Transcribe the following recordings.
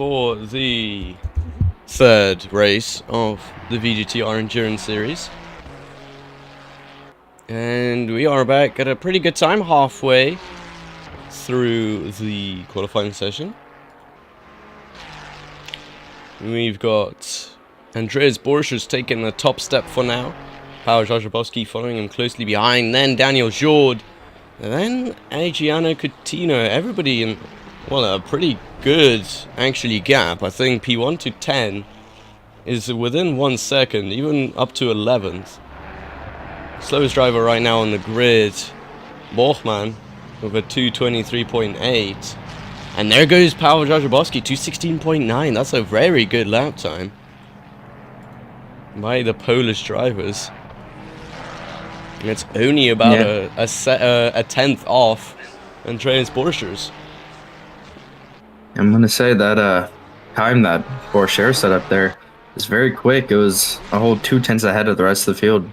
for the third race of the VGTR Endurance Series. And we are back at a pretty good time, halfway through the qualifying session. We've got Andreas Borchers taking the top step for now. Paweł Żarzybowski following him closely behind. Then Daniel Jord. And then Adriano Coutinho. Everybody in, well, a pretty good, actually, gap. I think P1 to 10 is within 1 second, even up to 11th. Slowest driver right now on the grid, Borchmann, with a 2:23.8. And there goes Paweł Żarzybowski, 2:16.9. That's a very good lap time by the Polish drivers. And it's only about a tenth off Andreas Borchers. I'm going to say that time that Borchers set up there is very quick. It was a whole 2 tenths ahead of the rest of the field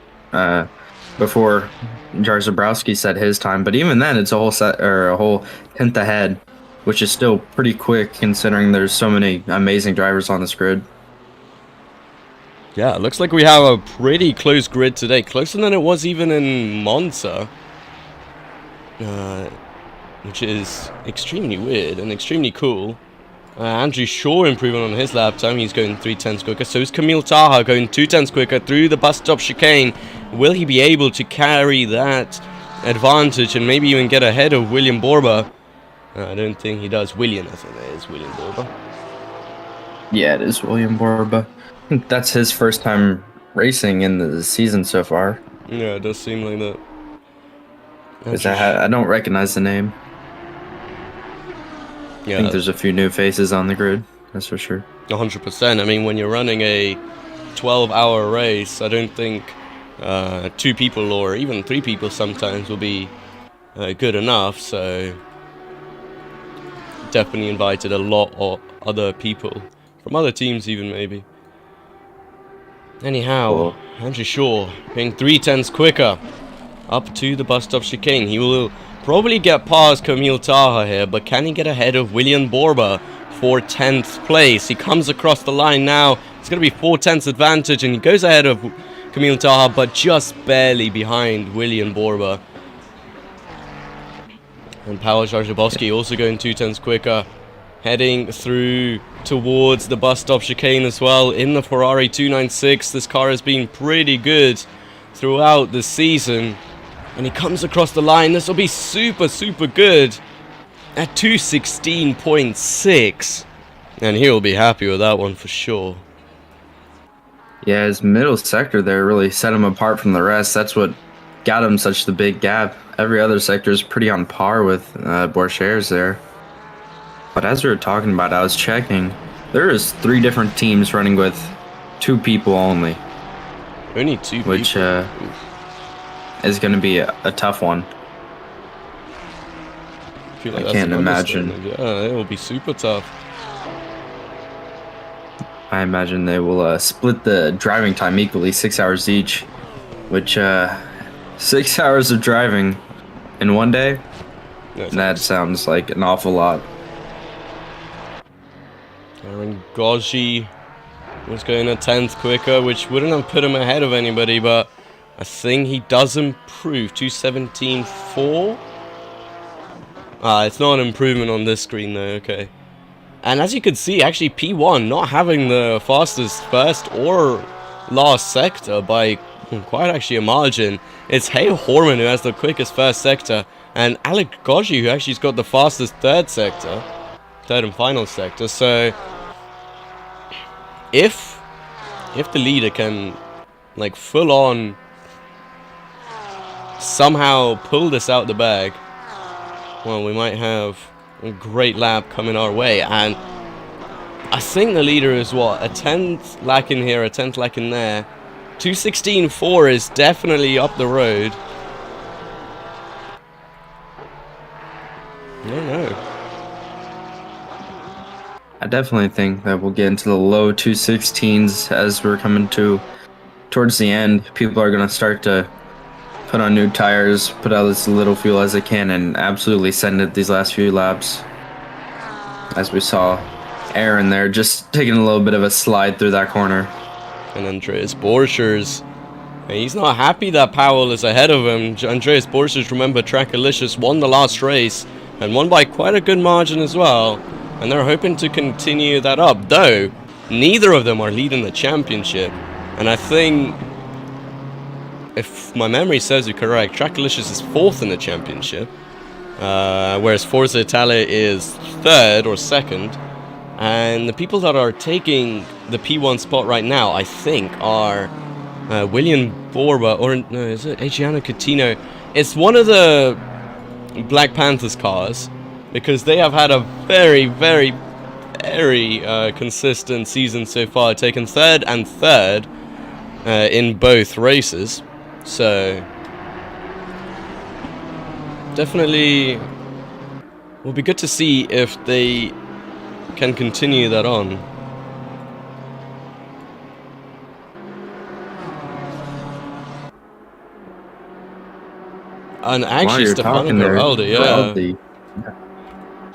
before Żarzybowski set his time. But even then, it's a whole tenth ahead, which is still pretty quick considering there's so many amazing drivers on this grid. Yeah, it looks like we have a pretty close grid today. Closer than it was even in Monza. Which is extremely weird and extremely cool. Andrew Shaw improving on his lap time. He's going 3 tenths quicker. So is Kamil Taha going 2 tenths quicker through the bus stop chicane. Will he be able to carry that advantage and maybe even get ahead of William Borba? I don't think he does. William, I think that is William Borba. Yeah, it is William Borba. I think that's his first time racing in the season so far. Yeah, it does seem like that. Because I don't recognize the name. Yeah, I think there's a few new faces on the grid, that's for sure. 100%. I mean, when you're running a 12-hour race, I don't think 2 people or even 3 people sometimes will be good enough. So definitely invited a lot of other people from other teams, even maybe. Anyhow, cool. Andrew Shaw being 3 tenths quicker up to the bus stop chicane. He will probably get past Kamil Taha here, but can he get ahead of William Borba for 10th place? He comes across the line now. It's going to be 4 tenths advantage, and he goes ahead of Kamil Taha, but just barely behind William Borba. And Paweł Żarzybowski also going 2 tenths quicker, heading through towards the bus stop chicane as well in the Ferrari 296. This car has been pretty good throughout the season. And he comes across the line. This will be super, super good at 2:16.6. And he'll be happy with that one for sure. Yeah, his middle sector there really set him apart from the rest. That's what got him such the big gap. Every other sector is pretty on par with Borchers there. But as we were talking about, I was checking. There is 3 different teams running with 2 people only. Only 2 people? Which is going to be a tough one. I can't imagine. Yeah, it will be super tough. I imagine they will split the driving time equally, 6 hours each. Which, 6 hours of driving in one day? That sounds like an awful lot. Aaron Goji was going a 10th quicker, which wouldn't have put him ahead of anybody, but I think he does improve. 2:17.4. It's not an improvement on this screen though, okay. And as you can see, actually P1 not having the fastest first or last sector by quite actually a margin. It's Hale Horman who has the quickest first sector, and Alec Goji who actually's got the fastest third and final sector. So if the leader can like full on somehow pull this out the bag, well, we might have a great lap coming our way. And I think the leader is what, a 10th lacking here, a 10th lacking there. 2:16.4 is definitely up the road. I don't know. I definitely think that we'll get into the low 2:16s as we're coming towards the end. People are going to start to put on new tires, put out as little fuel as they can, and absolutely send it these last few laps. As we saw Aaron there, just taking a little bit of a slide through that corner. And Andreas Borchers, he's not happy that Powell is ahead of him. Andreas Borchers, remember, Trackalicious won the last race and won by quite a good margin as well. And they're hoping to continue that up, though neither of them are leading the championship. And I think, if my memory serves me correct, Trackalicious is 4th in the championship, whereas Forza Italia is 3rd or 2nd. And the people that are taking the P1 spot right now, I think, are William Borba, or no, is it Adriano Coutinho? It's one of the Black Panthers cars, because they have had a very, very, very consistent season so far, taking 3rd and 3rd in both races. So definitely will be good to see if they can continue that on. And actually, Stefano Giraldi,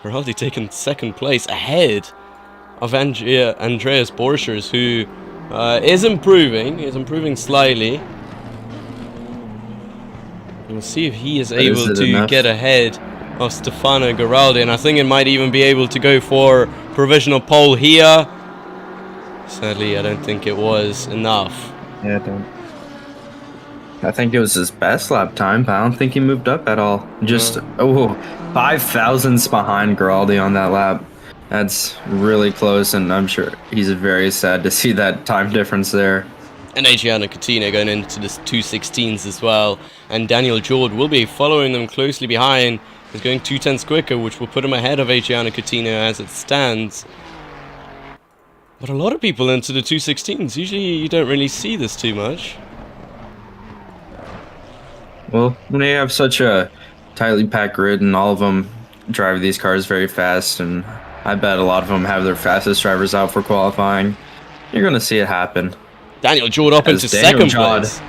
Giraldi taking 2nd place ahead of Andreas Borchers, who is improving slightly. We'll see if he is able to get ahead of Stefano Giraldi, and I think it might even be able to go for provisional pole here. Sadly, I don't think it was enough. Yeah, I think it was his best lap time, but I don't think he moved up at all. Just 5 thousandths behind Giraldi on that lap. That's really close, and I'm sure he's very sad to see that time difference there. And Adriano Coutinho going into this 2:16s as well, and Daniel Jord will be following them closely behind. He's going 2/10ths quicker, which will put him ahead of Adriano Coutinho as it stands. But a lot of people into the 2:16s. Usually you don't really see this too much. Well, when they have such a tightly packed grid and all of them drive these cars very fast, and I bet a lot of them have their fastest drivers out for qualifying, you're going to see it happen. Daniel Jord up into 2nd place.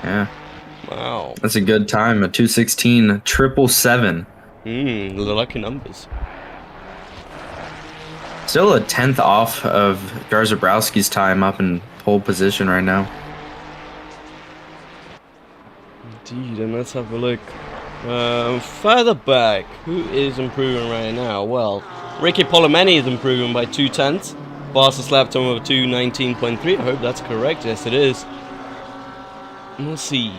Yeah. Wow. That's a good time. A 2:16 777. The lucky numbers. Still a 10th off of Garzabrowski's time up in pole position right now. Indeed, and let's have a look. Further back, who is improving right now? Well, Ricky Polomeni is improving by 2/10ths. Fastest lap time of 2:19.3. I hope that's correct. Yes, it is. And we'll see.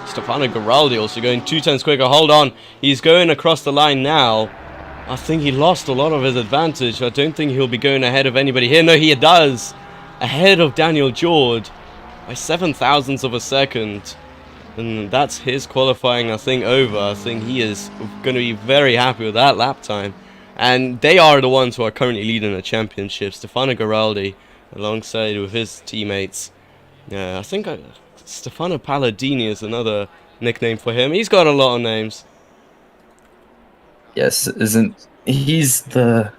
Stefano Giraldi also going 2/10ths quicker. Hold on. He's going across the line now. I think he lost a lot of his advantage. I don't think he'll be going ahead of anybody here. No, he does. Ahead of Daniel Jord by 7 thousandths of a second. And that's his qualifying, I think, over. I think he is going to be very happy with that lap time. And they are the ones who are currently leading the championship. Stefano Giraldi, alongside with his teammates. I think Stefano Palladini is another nickname for him. He's got a lot of names. Yes, he's the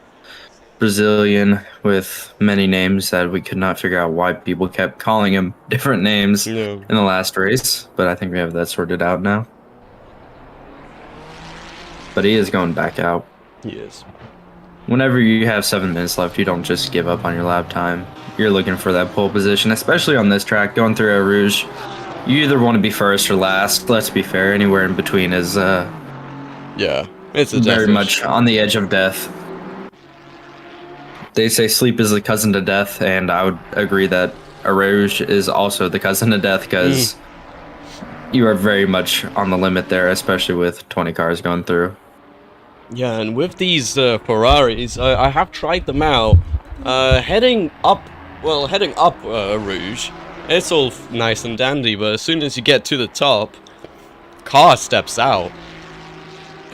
Brazilian with many names that we could not figure out why people kept calling him different names in the last race. But I think we have that sorted out now. But he is going back out. He is. Whenever you have 7 minutes left, you don't just give up on your lap time. You're looking for that pole position, especially on this track, going through Eau Rouge. You either want to be first or last. Let's be fair. Anywhere in between is yeah, it's very much on the edge of death. They say sleep is the cousin to death, and I would agree that Eau Rouge is also the cousin to death, because you are very much on the limit there, especially with 20 cars going through. Yeah, and with these Ferraris, I have tried them out. Heading up Rouge, it's all nice and dandy, but as soon as you get to the top, car steps out.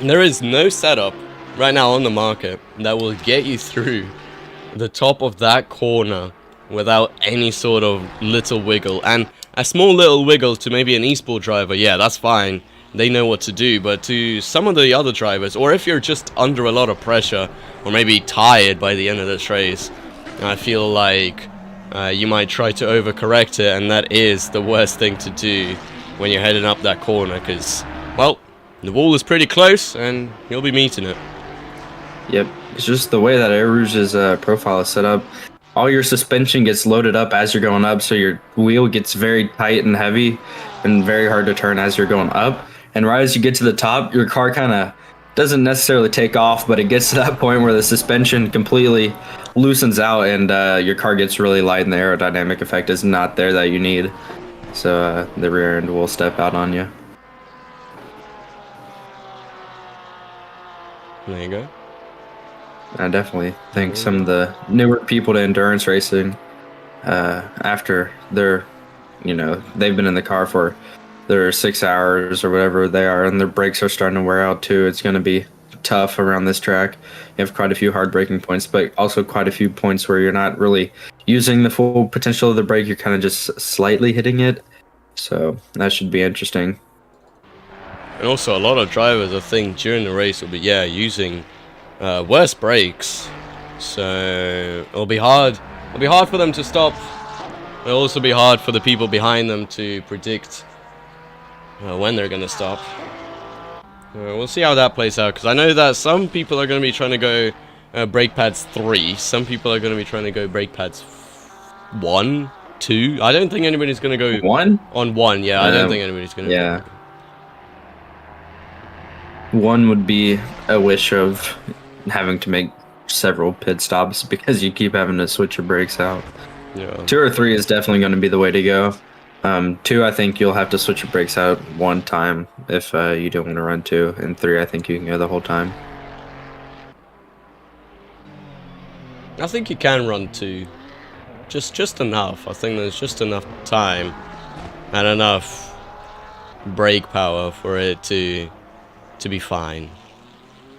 And there is no setup right now on the market that will get you through the top of that corner without any sort of little wiggle. And a small little wiggle to maybe an esport driver, yeah, that's fine. They know what to do, but to some of the other drivers, or if you're just under a lot of pressure, or maybe tired by the end of this race, I feel like you might try to overcorrect it, and that is the worst thing to do when you're heading up that corner, because, well, the wall is pretty close, and you'll be meeting it. Yep, It's just the way that Air Rouge's profile is set up. All your suspension gets loaded up as you're going up, so your wheel gets very tight and heavy and very hard to turn as you're going up. And right as you get to the top, your car kind of doesn't necessarily take off, but it gets to that point where the suspension completely loosens out and your car gets really light and the aerodynamic effect is not there that you need. So the rear end will step out on you. There you go. I definitely think some of the newer people to endurance racing, after they're, they've been in the car for their 6 hours or whatever they are, and their brakes are starting to wear out too. It's going to be tough around this track. You have quite a few hard braking points, but also quite a few points where you're not really using the full potential of the brake. You're kind of just slightly hitting it. So that should be interesting. And also a lot of drivers, I think, during the race will be, using worse brakes. So it'll be hard. It'll be hard for them to stop. It'll also be hard for the people behind them to predict when they're going to stop. We'll see how that plays out, because I know that some people are going to be trying to go brake pads 3. Some people are going to be trying to go brake pads 1, 2. I don't think anybody's going to go 1 on 1. Yeah, I don't think anybody's going to. Yeah. 1 would be a wish of having to make several pit stops because you keep having to switch your brakes out. Yeah. 2 or 3 is definitely going to be the way to go. 2, I think you'll have to switch your brakes out 1 time if you don't want to run 2, and 3, I think you can go the whole time. I think you can run 2, just enough. I think there's just enough time and enough brake power for it to be fine.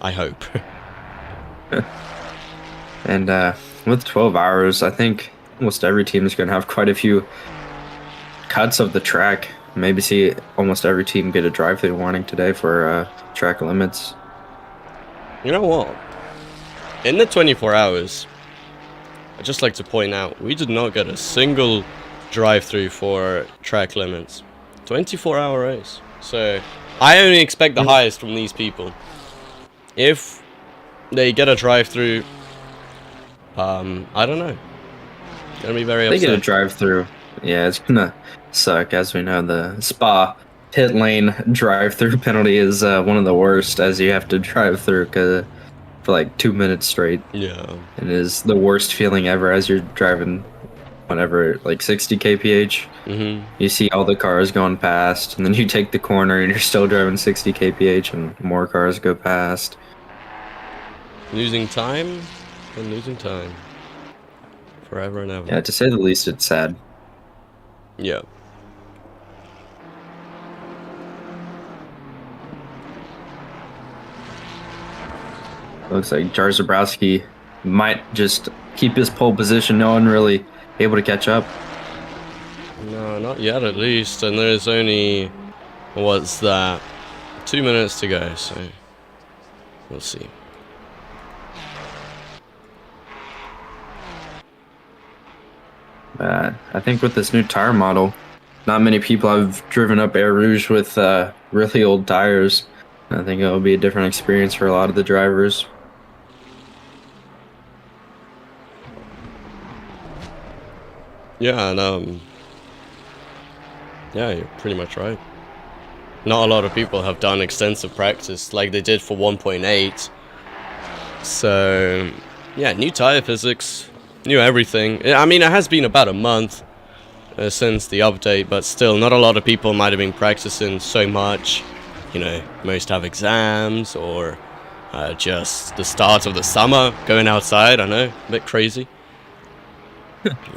I hope. And with 12 hours, I think almost every team is going to have quite a few cuts of the track. Maybe see almost every team get a drive-through warning today for track limits. You know what? In the 24 hours, I'd just like to point out, we did not get a single drive-through for track limits. 24-hour race. So I only expect the highest from these people. If they get a drive-through, I don't know. Gonna be very upset. They get a drive-through. Yeah, it's gonna suck. As we know, the Spa pit lane drive-through penalty is one of the worst, as you have to drive through for like 2 minutes straight. Yeah. It is the worst feeling ever as you're driving whenever, like 60 kph. You see all the cars going past, and then you take the corner and you're still driving 60 kph and more cars go past. Losing time and losing time. Forever and ever. Yeah, to say the least, it's sad. Yeah. Looks like Jar Zabrowski might just keep his pole position. No one really able to catch up. No, not yet at least. And there's only, what's that, 2 minutes to go, so we'll see. I think with this new tire model, not many people have driven up Air Rouge with really old tires. I think it'll be a different experience for a lot of the drivers. Yeah, and yeah, you're pretty much right. Not a lot of people have done extensive practice like they did for 1.8. So, yeah, new tire physics, new everything. I mean, it has been about a month since the update, but still, not a lot of people might have been practicing so much. You know, most have exams or just the start of the summer, going outside. I know, a bit crazy.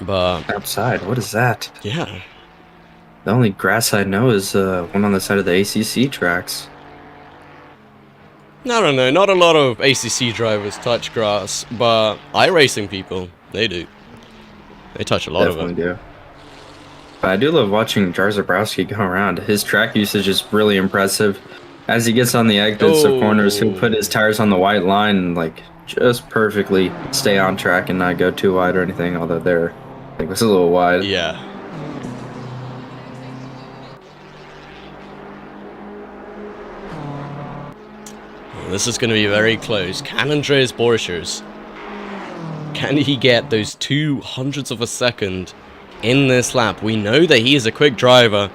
But outside, what is that? Yeah. The only grass I know is one on the side of the ACC tracks. I don't know, not a lot of ACC drivers touch grass, but iRacing people, they do. They touch a lot of it. Definitely do. But I do love watching Jar Zabrowski go around. His track usage is really impressive. As he gets on the exits or corners, he'll put his tires on the white line and like just perfectly stay on track and not go too wide or anything, although there, I think it was a little wide. Yeah. This is going to be very close. Can Andreas Borchers, can he get those 200ths of a second in this lap? We know that he is a quick driver.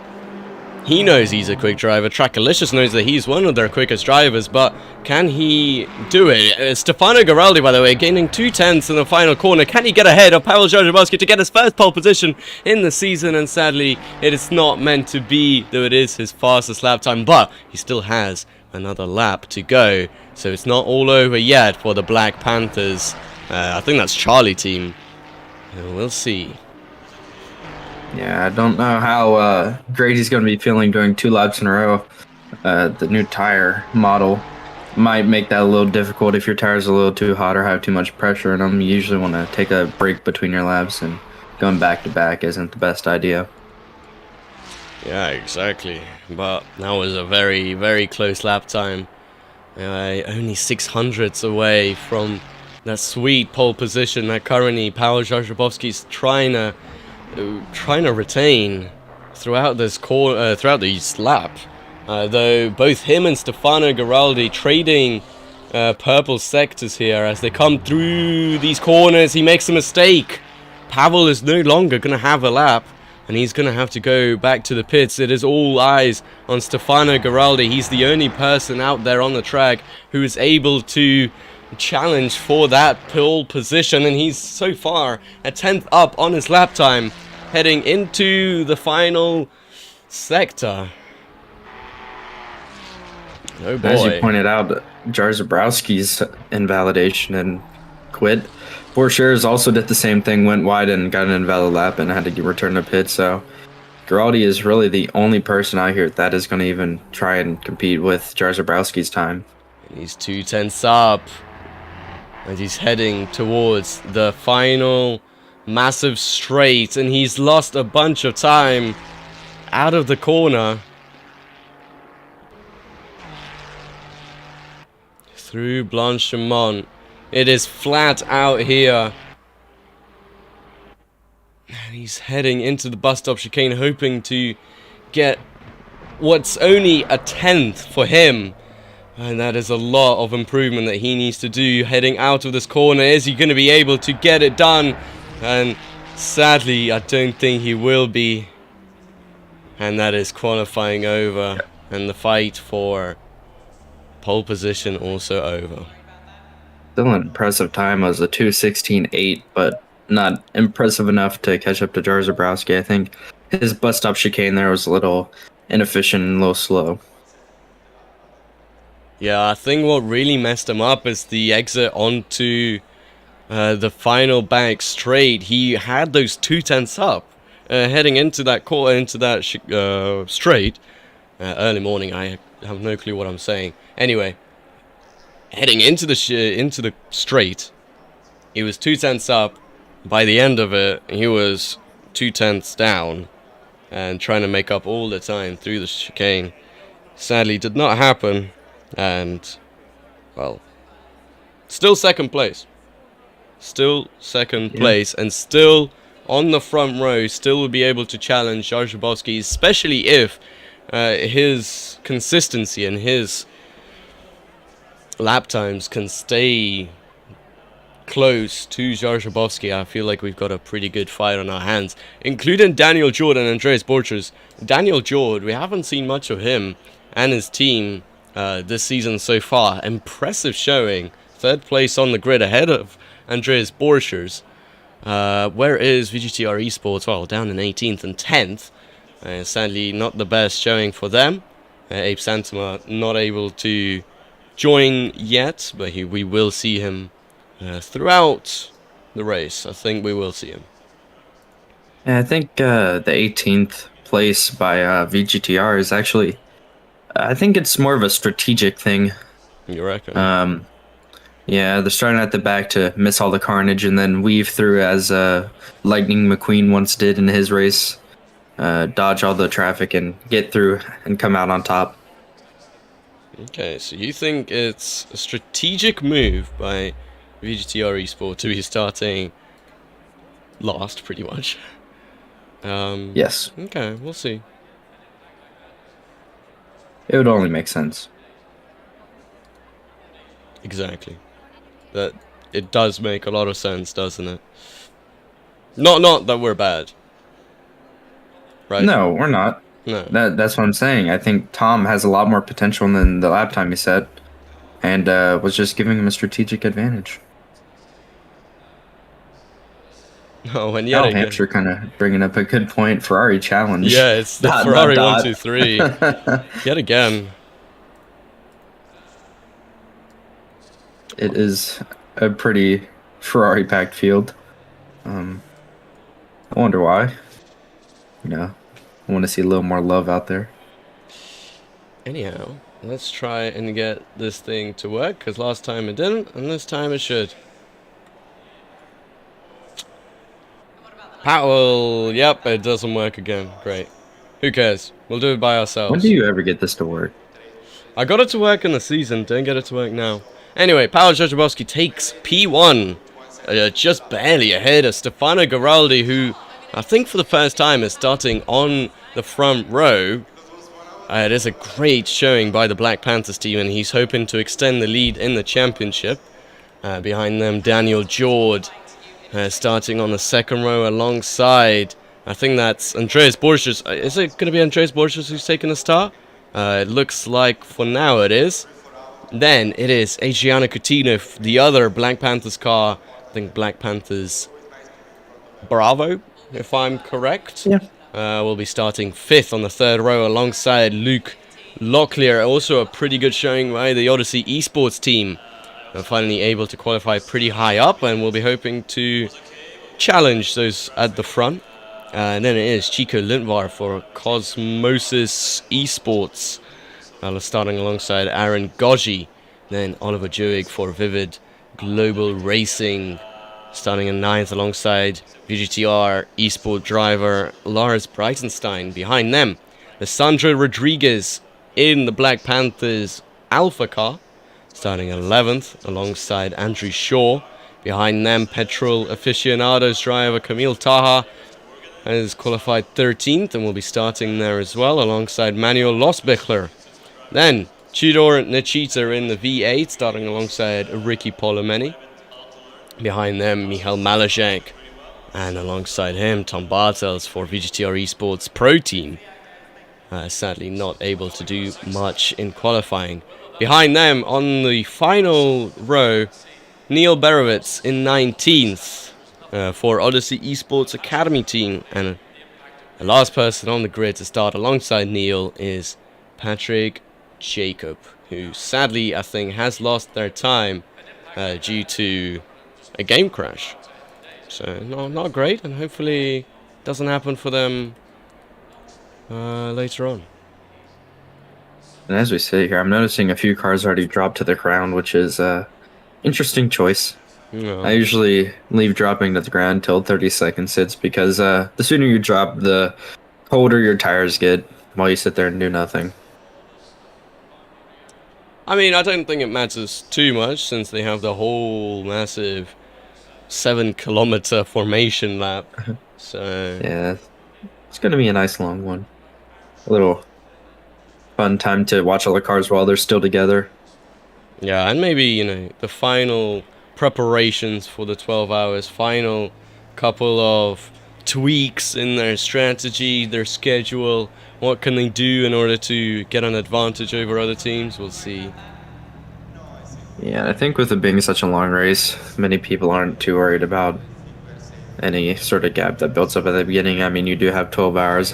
He knows he's a quick driver. Trackalicious knows that he's one of their quickest drivers, but can he do it? Stefano Giraldi, by the way, gaining 2/10 in the final corner. Can he get ahead of Paweł Jarzyborski to get his first pole position in the season? And sadly, it is not meant to be, though it is his fastest lap time, but he still has another lap to go. So it's not all over yet for the Black Panthers. I think that's Charlie team. We'll see. Yeah, I don't know how great he's going to be feeling doing 2 laps in a row. The new tire model might make that a little difficult if your tire's a little too hot or have too much pressure in them. You usually want to take a break between your laps, and going back to back isn't the best idea. Yeah, exactly. But that was a very, very close lap time. Only 600ths away from that sweet pole position that currently Paweł Jarzyborski's trying to retain throughout this lap. Though both him and Stefano Giraldi trading purple sectors here as they come through these corners. He makes a mistake. Paweł is no longer going to have a lap, and he's going to have to go back to the pits. It is all eyes on Stefano Giraldi. He's the only person out there on the track who is able to challenge for that pole position, and he's so far a 10th up on his lap time, heading into the final sector. Oh boy. As you pointed out, Jarzyborski's invalidation and quit. Borchers also did the same thing, went wide and got an invalid lap and had to return to pit. So Giraldi is really the only person out here that is going to even try and compete with Jarzyborski's time. And he's 2/10 up, and he's heading towards the final massive straight, and he's lost a bunch of time out of the corner. Through Blanchimont. It is flat out here. He's heading into the bus stop chicane, hoping to get what's only a 10th for him. And that is a lot of improvement that he needs to do heading out of this corner. Is he going to be able to get it done? And sadly, I don't think he will be. And that is qualifying over. And the fight for pole position also over. Still an impressive time. It was a 2:16.8, but not impressive enough to catch up to Jarzyborski. I think his bus stop chicane there was a little inefficient and a little slow. Yeah, I think what really messed him up is the exit onto the final back straight. He had those 2/10 up heading into that straight. Early morning, I have no clue what I'm saying. Anyway, heading into the straight, he was 2/10 up. By the end of it, he was 2/10 down and trying to make up all the time through the chicane. Sadly, did not happen. And, well, still second place. Still second place, and still on the front row, still will be able to challenge Jarzyborski, especially if his consistency and his lap times can stay close to Jarzyborski. I feel like we've got a pretty good fight on our hands, including Daniel Jord and Andreas Borchers. Daniel Jord, we haven't seen much of him and his team this season so far. Impressive showing. 3rd place on the grid ahead of Andreas Borchers. Where is VGTR Esports? Well, down in 18th and 10th. Sadly, not the best showing for them. Abe Santama not able to join yet, but we will see him throughout the race. I think we will see him. Yeah, I think the 18th place by VGTR is actually, I think it's more of a strategic thing. You reckon? Yeah, they're starting at the back to miss all the carnage and then weave through as Lightning McQueen once did in his race. Dodge all the traffic and get through and come out on top. Okay, so you think it's a strategic move by VGTR Esports to be starting last, pretty much? Yes. Okay, we'll see. It would only make sense. Exactly. That it does make a lot of sense, doesn't it? Not that we're bad, right? No, we're not. No. That's what I'm saying. I think Tom has a lot more potential than the lap time he set, and was just giving him a strategic advantage. Oh, and yet Cal again. Hampshire kind of bringing up a good point. Ferrari challenge. Yeah, it's the Dot, Ferrari dot, 123. dot. Yet again. It is a pretty Ferrari packed field. I wonder why. I want to see a little more love out there. Anyhow, let's try and get this thing to work, because last time it didn't, and this time it should. Powell, yep, it doesn't work again. Great. Who cares? We'll do it by ourselves. When do you ever get this to work? I got it to work in the season, don't get it to work now. Anyway, Paweł Jajabowski takes P1, just barely ahead of Stefano Giraldi, who I think for the first time is starting on the front row. It is a great showing by the Black Panthers team, and he's hoping to extend the lead in the championship. Behind them, Daniel Jord, starting on the second row alongside, I think that's Andreas Borges. Is it going to be Andreas Borges who's taking the start? It looks like for now it is. Then it is Adriano Coutinho, the other Black Panthers car. I think Black Panthers Bravo, if I'm correct. Yeah. Will be starting 5th on the third row alongside Luke Locklear. Also a pretty good showing by the Odyssey Esports team. Finally able to qualify pretty high up, and we'll be hoping to challenge those at the front. And then it is Chico Lindvar for Cosmosis Esports, starting alongside Aaron Goji. Then Oliver Joig for Vivid Global Racing, starting in 9th alongside VGTR Esport driver Lars Breitenstein. Behind them, Lissandro Rodriguez in the Black Panthers Alpha car, starting 11th alongside Andrew Shaw. Behind them, Petrol Aficionados driver Camille Taha has qualified 13th and will be starting there as well, alongside Manuel Losbichler. Then, Tudor Nachita in the V8, starting alongside Ricky Polomeni. Behind them, Michal Malajek, and alongside him, Tom Bartels for VGTR Esports Pro Team. Sadly not able to do much in qualifying. Behind them, on the final row, Neil Berowitz in 19th for Odyssey Esports Academy team. And the last person on the grid to start alongside Neil is Patrick Jacob, who sadly, I think, has lost their time due to a game crash. So, not great, and hopefully doesn't happen for them later on. And as we sit here, I'm noticing a few cars already dropped to the ground, which is interesting choice. No. I usually leave dropping to the ground till 30 seconds sits, because the sooner you drop, the colder your tires get while you sit there and do nothing. I mean, I don't think it matters too much, since they have the whole massive 7-kilometer formation lap. So Yeah, it's going to be a nice long one. A little fun time to watch all the cars while they're still together. yeah, and maybe, the final preparations for the 12 hours, final couple of tweaks in their strategy, their schedule, what can they do in order to get an advantage over other teams, we'll see. Yeah, I think with it being such a long race, many people aren't too worried about any sort of gap that builds up at the beginning. I mean, you do have 12 hours,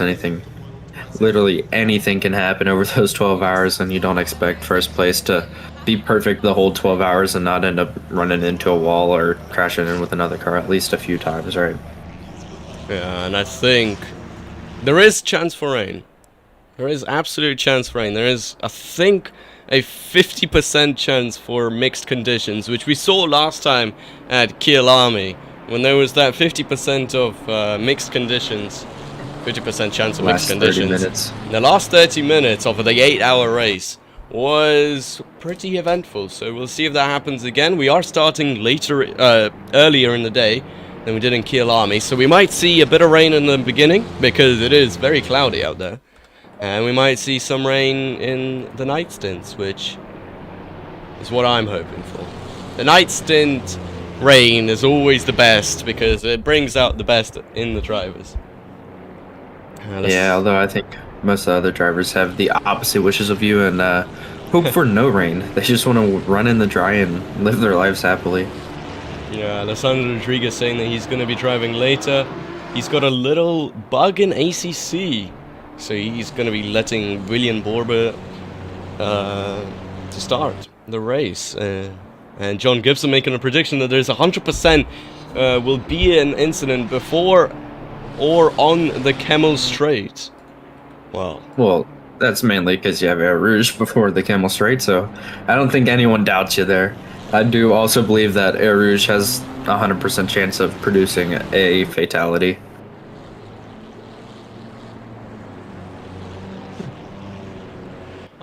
literally anything can happen over those 12 hours, and you don't expect first place to be perfect the whole 12 hours and not end up running into a wall or crashing in with another car at least a few times, right? Yeah, and I think there is chance for rain. There is absolute chance for rain. There is, I think, a 50% chance for mixed conditions, which we saw last time at Kielami, when there was that 50% of mixed conditions, 50% chance of mixed conditions. 30 minutes. The last 30 minutes of the 8-hour race was pretty eventful, so we'll see if that happens again. We are starting earlier in the day than we did in Kielami, so we might see a bit of rain in the beginning, because it is very cloudy out there. And we might see some rain in the night stints, which is what I'm hoping for. The night stint rain is always the best because it brings out the best in the drivers. Yeah, although I think most of the other drivers have the opposite wishes of you and hope for no rain. They just want to run in the dry and live their lives happily. Yeah, Alessandro Rodriguez saying that he's going to be driving later. He's got a little bug in ACC, so he's going to be letting William Borber to start the race. And John Gibson making a prediction that there's 100% will be an incident before or on the Camel Straight. Well, that's mainly because you have Air Rouge before the Camel Straight, so I don't think anyone doubts you there. I do also believe that Air Rouge has 100% chance of producing a fatality.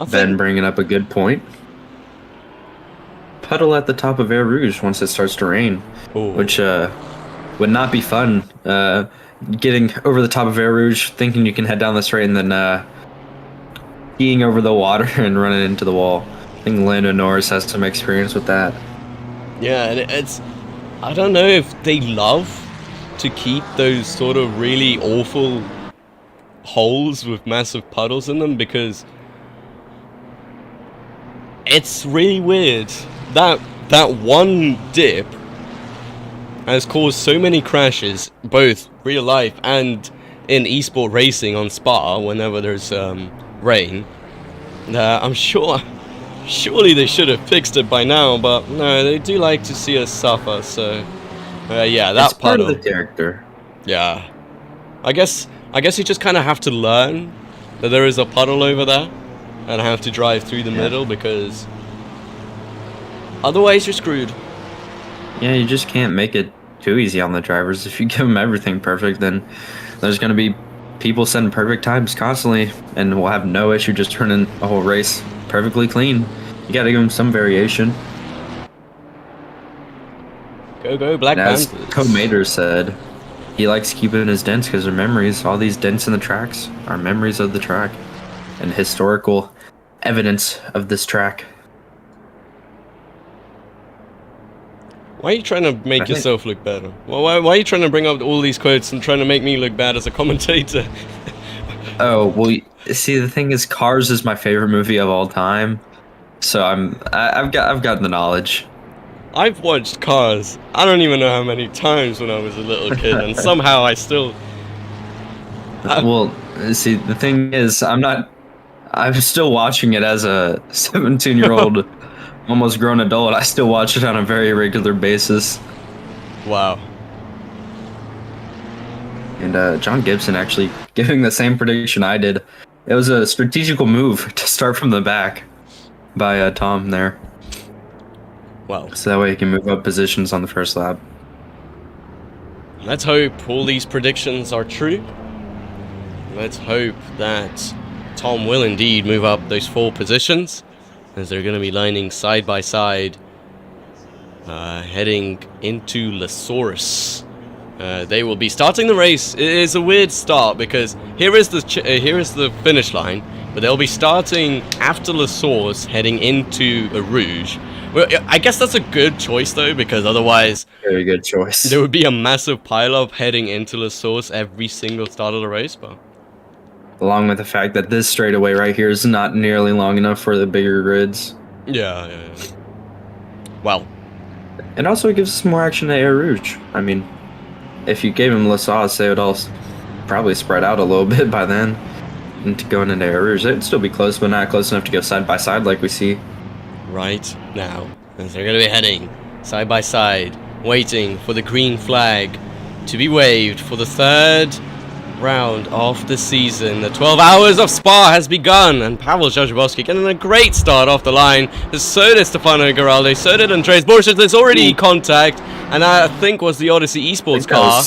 Ben bringing up a good point. Puddle at the top of Air Rouge once it starts to rain, which would not be fun. Getting over the top of Air Rouge, thinking you can head down the straight, and then skiing over the water and running into the wall. I think Lando Norris has some experience with that. Yeah, and it's... I don't know if they love to keep those sort of really awful holes with massive puddles in them, because it's really weird. That one dip has caused so many crashes, both real life and in esport racing on Spa whenever there's rain. I'm surely they should have fixed it by now, but no, they do like to see us suffer. So yeah, that it's part of the character. Yeah, I guess you just kind of have to learn that there is a puddle over there and have to drive through the middle, because otherwise you're screwed. Yeah, you just can't make it too easy on the drivers. If you give them everything perfect, then there's going to be people setting perfect times constantly, and we'll have no issue just running a whole race perfectly clean. You got to give them some variation. Go Black Panthers. As Panthers. Mater said, he likes keeping his dents because they're memories. All these dents in the tracks are memories of the track and historical evidence of this track. Why are you trying to make yourself look better? Well, why are you trying to bring up all these quotes and trying to make me look bad as a commentator? Oh, well, see, the thing is, Cars is my favorite movie of all time, so I've got the knowledge. I've watched Cars, I don't even know how many times when I was a little kid, and somehow I still... Well, see, the thing is, I'm still watching it as a 17-year-old almost grown adult. I still watch it on a very regular basis. Wow. And John Gibson actually giving the same prediction I did. It was a strategical move to start from the back by Tom there. Wow. So that way he can move up positions on the first lap. Let's hope all these predictions are true. Let's hope that Tom will indeed move up those 4 positions, as they're going to be lining side by side, heading into Lesaurus. They will be starting the race. It is a weird start because here is the finish line, but they'll be starting after Lesaurus, heading into a Rouge. Well, I guess that's a good choice though, because otherwise, very good choice. There would be a massive pileup heading into Lesaurus every single start of the race, but. Along with the fact that this straightaway right here is not nearly long enough for the bigger grids. Yeah. Well. And also it gives us more action to Air Rouge. I mean, if you gave him Lesaurus, they would all probably spread out a little bit by then. And going into Air Rouge, it'd still be close, but not close enough to go side by side like we see right now. As they're going to be heading side by side, waiting for the green flag to be waved for the 3rd round of the season. The 12 hours of Spa has begun, and Pavel Jajabowski getting a great start off the line. So did Stefano Giraldi, so did Andreas Borchert. There's already contact, and I think was the Odyssey Esports car.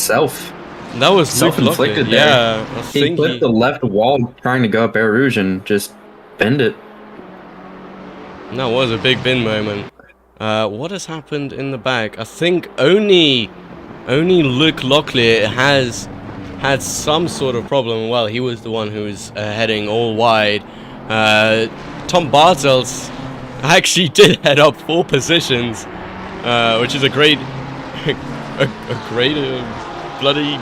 That was self-inflicted there. Yeah, he clipped the left wall trying to go up Air Rouge and just bend it. That was a big bin moment. What has happened in the back? I think only Luke Locklear has had some sort of problem. Well, he was the one who was heading all wide. Tom Bartels actually did head up 4 positions, which is a great, a great bloody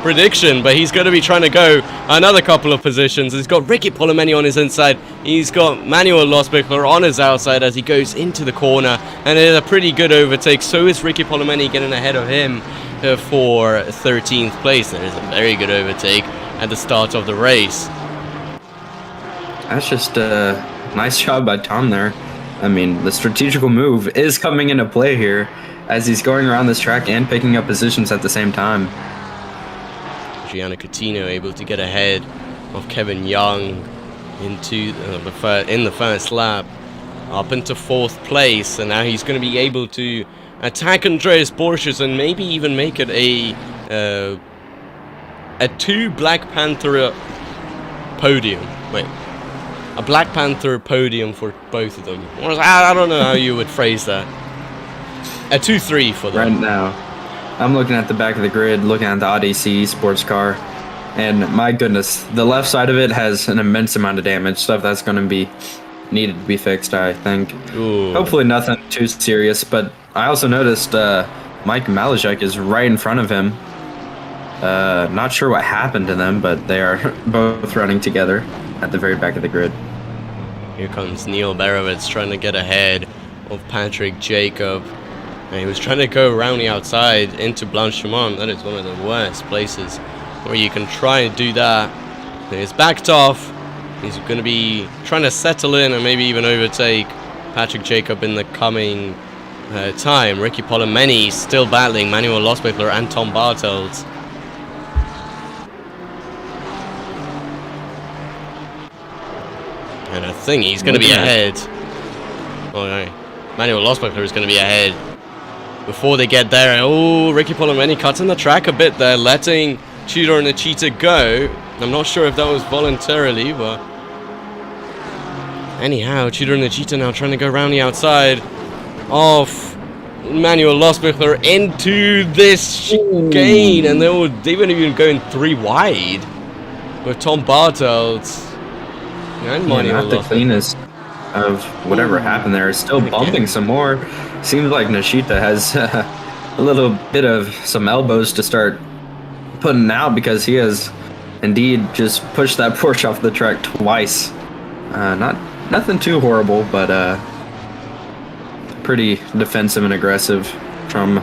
prediction. But he's going to be trying to go another couple of positions. He's got Ricky Polomeni on his inside. He's got Manuel Losbichler on his outside as he goes into the corner, and it is a pretty good overtake. So is Ricky Polomeni getting ahead of him for 13th place. That is a very good overtake at the start of the race. That's just a nice job by Tom there. I mean, the strategical move is coming into play here as he's going around this track and picking up positions at the same time. Gianna Coutinho able to get ahead of Kevin Young into in the first lap, up into 4th place, and now he's going to be able to attack Andreas Borchers and maybe even make it a 2 Black Panther podium. Wait, a Black Panther podium for both of them. I don't know how you would phrase that. A 2-3 for them. Right now, I'm looking at the back of the grid, looking at the Odyssey sports car, and my goodness, the left side of it has an immense amount of damage, stuff that's going to be needed to be fixed, I think. Ooh. Hopefully nothing too serious, but I also noticed Mike Malajek is right in front of him. Not sure what happened to them, but they are both running together at the very back of the grid. Here comes Neil Berovitz trying to get ahead of Patrick Jacob. And he was trying to go around the outside into Blanchimont. That is one of the worst places where you can try and do that. And he's backed off. He's going to be trying to settle in and maybe even overtake Patrick Jacob in the coming time. Ricky Polomeni still battling Manuel Losbichler and Tom Bartels. And I think he's going to be ahead. Okay. Manuel Losbichler is going to be ahead before they get there. Oh, Ricky Polomeni cutting the track a bit there, letting Tudor and Achita go. I'm not sure if that was voluntarily, but anyhow, Tudor and Achita now trying to go around the outside of Manuel Losbichler into this chicane, and they weren't even going 3 wide with Tom Bartels and Manuel Not the Losbichler. cleanest of whatever happened there. Is still bumping some more. Seems like Nishita has a little bit of some elbows to start putting out, because he has indeed just pushed that Porsche off the track twice. Nothing too horrible, but pretty defensive and aggressive from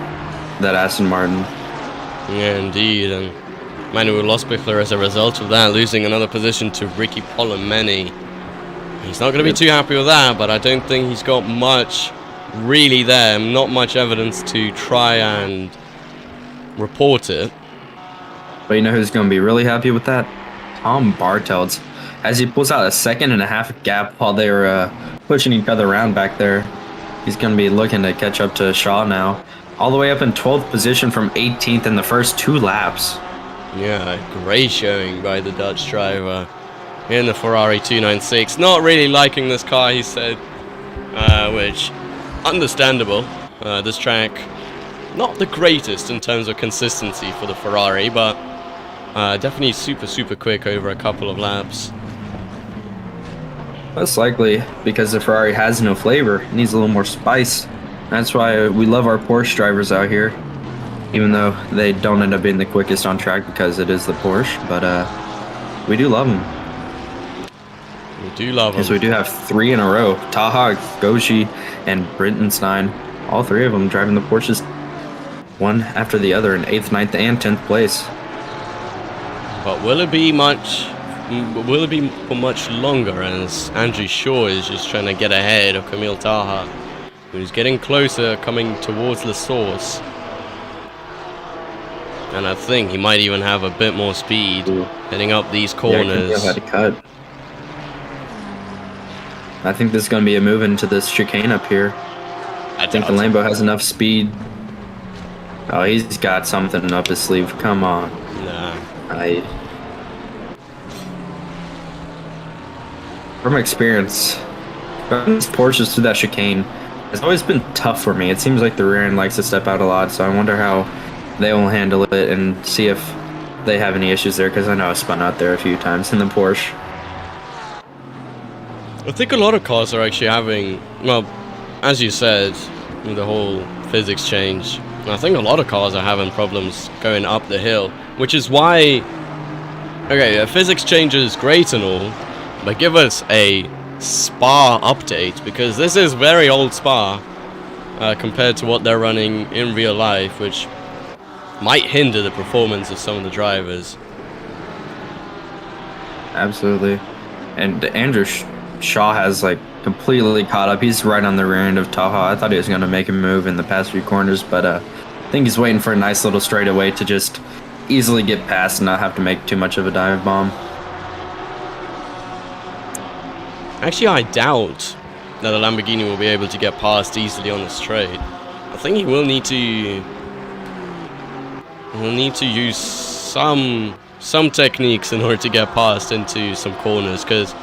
that Aston Martin. Yeah, indeed. And Manuel Losbichler, as a result of that, losing another position to Ricky Polomeni. He's not going to be too happy with that, but I don't think he's got much really there. Not much evidence to try and report it. But you know who's going to be really happy with that? Tom Bartels. As he pulls out a 1.5-second gap while they were pushing each other around back there. He's going to be looking to catch up to Shaw now. All the way up in 12th position from 18th in the first 2 laps. Yeah, great showing by the Dutch driver in the Ferrari 296. Not really liking this car, he said, which, understandable. This track, not the greatest in terms of consistency for the Ferrari, but definitely super quick over a couple of laps. Most likely because the Ferrari has no flavor. It needs a little more spice. That's why we love our Porsche drivers out here. Even though they don't end up being the quickest on track because it is the Porsche. But we do love them. We do love them. Because we do have 3 in a row. Taha, Goshi, and Brittenstein. All 3 of them driving the Porsches one after the other in 8th, 9th, and 10th place. But will it be much... Will it be for much longer, as Andrew Shaw is just trying to get ahead of Camille Taha, who's getting closer, coming towards the source. And I think he might even have a bit more speed heading up these corners. Yeah, had to cut. I think this is going to be a move into this chicane up here. I think the Lambo has enough speed. Oh, he's got something up his sleeve. Come on. Nah. From experience, these Porsches through that chicane has always been tough for me. It seems like the rear end likes to step out a lot, so I wonder how they will handle it and see if they have any issues there, because I know I spun out there a few times in the Porsche. I think a lot of cars are actually having, well, as you said, with the whole physics change, I think a lot of cars are having problems going up the hill, which is why, okay, the physics change is great and all, but give us a Spa update, because this is very old Spa compared to what they're running in real life, which might hinder the performance of some of the drivers. Absolutely. And Andrew Shaw has like completely caught up. He's right on the rear end of Taha. I thought he was going to make a move in the past few corners, but I think he's waiting for a nice little straightaway to just easily get past and not have to make too much of a dive bomb. Actually, I doubt that the Lamborghini will be able to get past easily on the straight. I think he will need to use some techniques in order to get past into some corners, because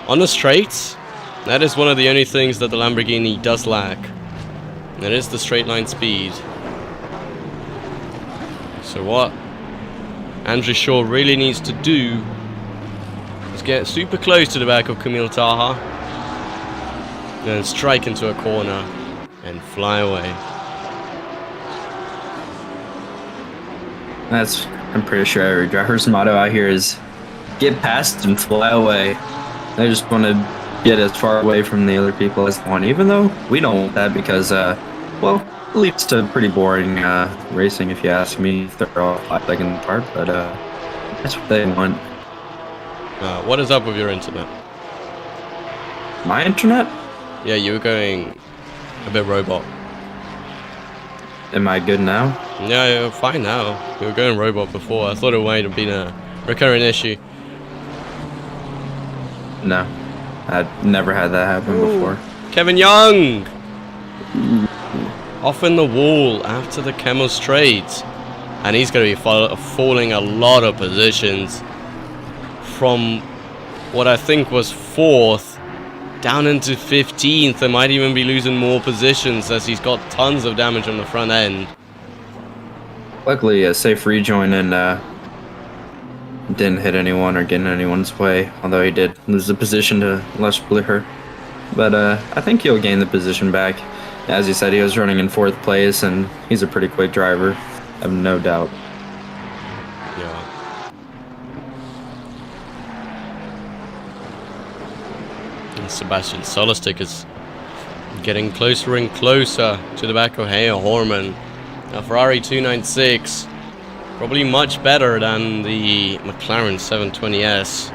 on the straights, that is one of the only things that the Lamborghini does lack. That is the straight line speed. So what Andrew Shaw really needs to do is get super close to the back of Camille Taha, then strike into a corner and fly away. I'm pretty sure every driver's motto out here is get past and fly away. They just want to get as far away from the other people as they want, even though we don't want that because, well, it leads to pretty boring racing if you ask me, if they're all 5 seconds apart, but that's what they want. What is up with your internet? My internet? Yeah, you were going a bit robot. Am I good now? Yeah, you're fine now. You were going robot before. I thought it might have been a recurring issue. No, I'd never had that happen before. Kevin Young! Off in the wall after the Camel Straight. And he's going to be falling a lot of positions from what I think was 4th down into 15th. They might even be losing more positions as he's got tons of damage on the front end. Luckily, a safe rejoin and didn't hit anyone or get in anyone's way, although he did lose the position to Les Blücher. But I think he'll gain the position back. As you said, he was running in 4th place, and he's a pretty quick driver. I have no doubt. Yeah. And Sebastian Solostik is getting closer and closer to the back of Hale Horman. A Ferrari 296, probably much better than the McLaren 720S.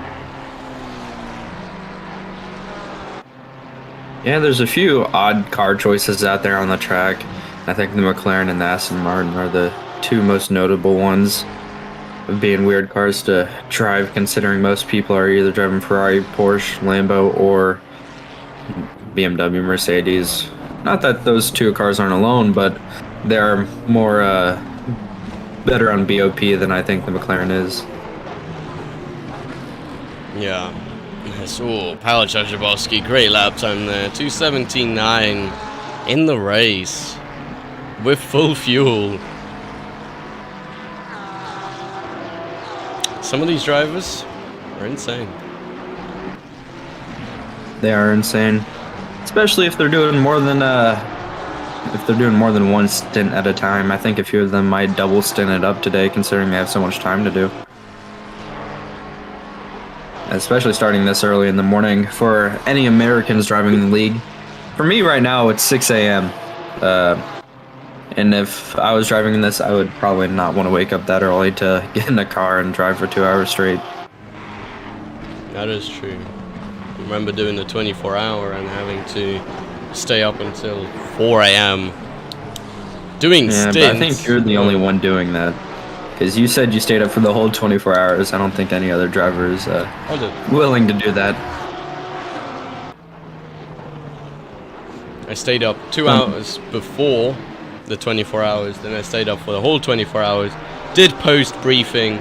Yeah, there's a few odd car choices out there on the track. I think the McLaren and the Aston Martin are the 2 most notable ones of being weird cars to drive, considering most people are either driving Ferrari, Porsche, Lambo, or BMW, Mercedes. Not that those 2 cars aren't alone, but they're more better on BOP than I think the McLaren is. Yeah. So, Paolo Jajabowski, great lap time there. 2:17.9 in the race with full fuel. Some of these drivers are insane. They are insane, especially if they're doing more than one stint at a time. I think a few of them might double stint it up today, considering they have so much time to do. Especially starting this early in the morning for any Americans driving the league. For me right now, it's 6 a.m. And if I was driving this, I would probably not want to wake up that early to get in a car and drive for 2 hours straight. That is true. I remember doing the 24-hour and having to stay up until 4 a.m. doing stints. But I think you're the only one doing that. Because you said you stayed up for the whole 24 hours. I don't think any other driver is willing to do that. I stayed up 2 hours before the 24 hours. Then I stayed up for the whole 24 hours. Did post briefing.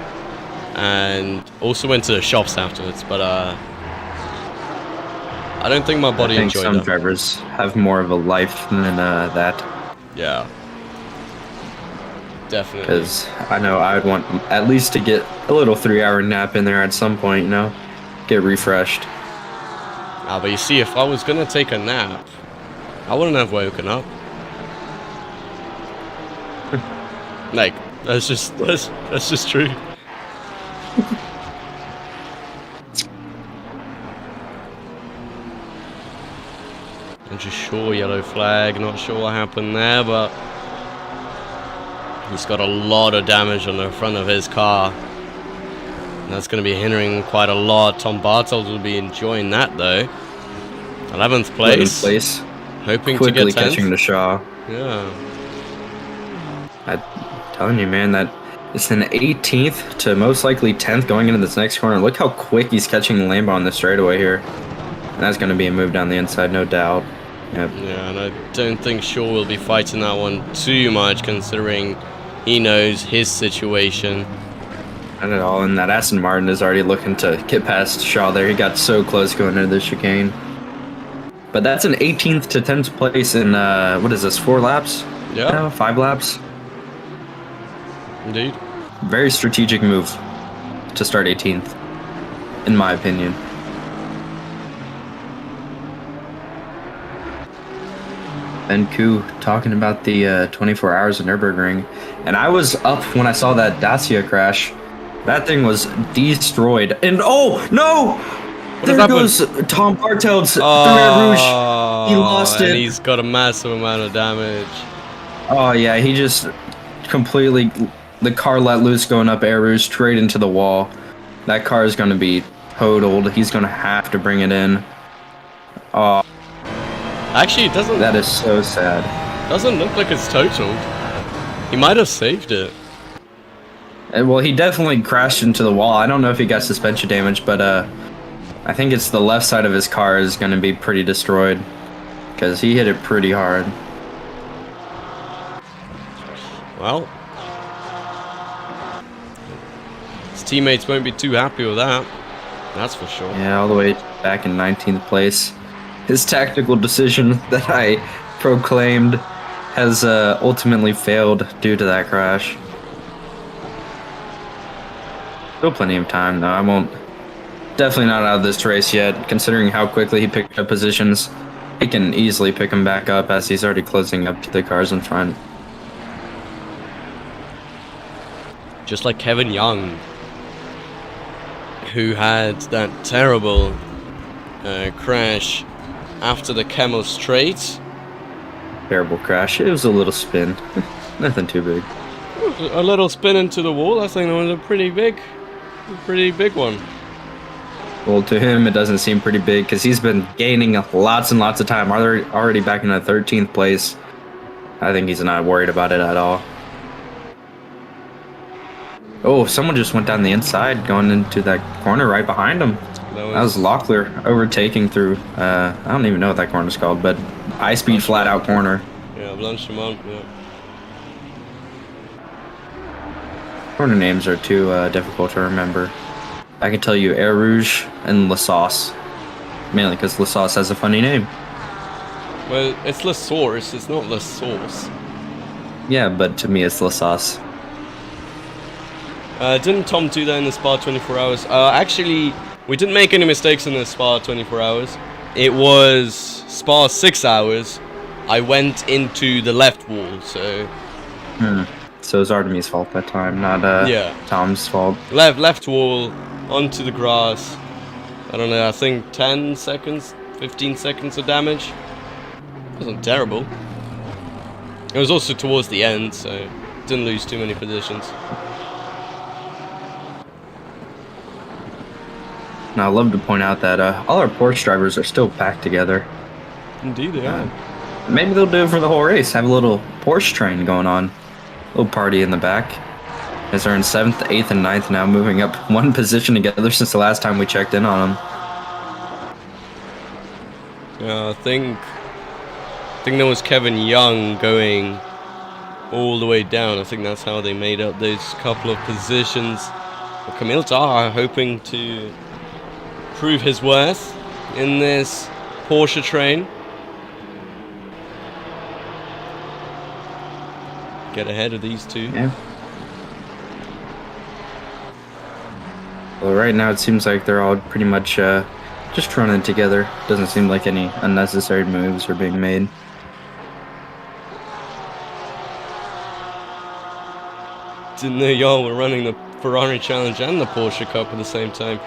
And also went to the shops afterwards. But I don't think my body enjoyed it. Some drivers have more of a life than that. Yeah. Definitely. Because I know I would want at least to get a little 3-hour nap in there at some point, you know? Get refreshed. Ah, but you see, if I was gonna take a nap, I wouldn't have woken up. Like, that's just true. I'm just sure yellow flag, not sure what happened there, but he's got a lot of damage on the front of his car. And that's going to be hindering quite a lot. Tom Bartels will be enjoying that though. 11th place. Hoping quickly to get 10th. Catching the Shaw. Yeah. I'm telling you, man, that it's an 18th to most likely 10th going into this next corner. Look how quick he's catching the Lambo on the straightaway here. And that's going to be a move down the inside, no doubt. Yep. Yeah, and I don't think Shaw will be fighting that one too much, considering he knows his situation. Not at all, and that Aston Martin is already looking to get past Shaw there. He got so close going into the chicane. But that's an 18th to 10th place in, what is this, 4 laps? Yeah. No, 5 laps? Indeed. Very strategic move to start 18th, in my opinion. Ben Koo talking about the 24 hours of Nürburgring. And I was up when I saw that Dacia crash. That thing was destroyed. And oh, no! There goes Tom Bartels from Air Rouge. He lost it. And he's got a massive amount of damage. Oh, yeah, he just completely... The car let loose going up Air Rouge straight into the wall. That car is going to be totaled. He's going to have to bring it in. Oh. Actually, it doesn't... That is so sad. Doesn't look like it's totaled. He might have saved it. Well, he definitely crashed into the wall. I don't know if he got suspension damage, but I think it's the left side of his car is going to be pretty destroyed. Because he hit it pretty hard. Well... his teammates won't be too happy with that. That's for sure. Yeah, all the way back in 19th place. His tactical decision that I proclaimed has ultimately failed due to that crash. Still plenty of time, though. I won't... Definitely not out of this race yet, considering how quickly he picked up positions. He can easily pick him back up as he's already closing up to the cars in front. Just like Kevin Young, who had that terrible crash after the Camel Straight. Terrible crash. It was a little spin. Nothing too big. A little spin into the wall. I think that was a pretty big one. Well, to him, it doesn't seem pretty big because he's been gaining lots and lots of time. Already back in the 13th place. I think he's not worried about it at all. Oh, someone just went down the inside going into that corner right behind him. That was Locklear overtaking through, I don't even know what that corner's called, but high-speed flat-out corner. Yeah, Blanchimont, yeah. Corner names are too difficult to remember. I can tell you Air Rouge and La Sauce. Mainly because La Sauce has a funny name. Well, it's La Source, it's not La Sauce. Yeah, but to me it's La Sauce. Didn't Tom do that in the Spa 24 hours? Actually, we didn't make any mistakes in the Spa 24 hours. It was Spa 6 hours. I went into the left wall, so... So it was Artemy's fault that time, not Tom's fault. Left wall, onto the grass. I don't know, I think 10 seconds, 15 seconds of damage. It wasn't terrible. It was also towards the end, so didn't lose too many positions. Now, I love to point out that all our Porsche drivers are still packed together. Indeed, they are. Maybe they'll do it for the whole race. Have a little Porsche train going on. A little party in the back. As they're in 7th, 8th, and 9th now, moving up one position together since the last time we checked in on them. Yeah, I think there was Kevin Young going all the way down. I think that's how they made up those couple of positions. But Camille Taha hoping to prove his worth in this Porsche train. Get ahead of these two. Yeah. Well, right now it seems like they're all pretty much just running together. Doesn't seem like any unnecessary moves are being made. Didn't know y'all were running the Ferrari Challenge and the Porsche Cup at the same time.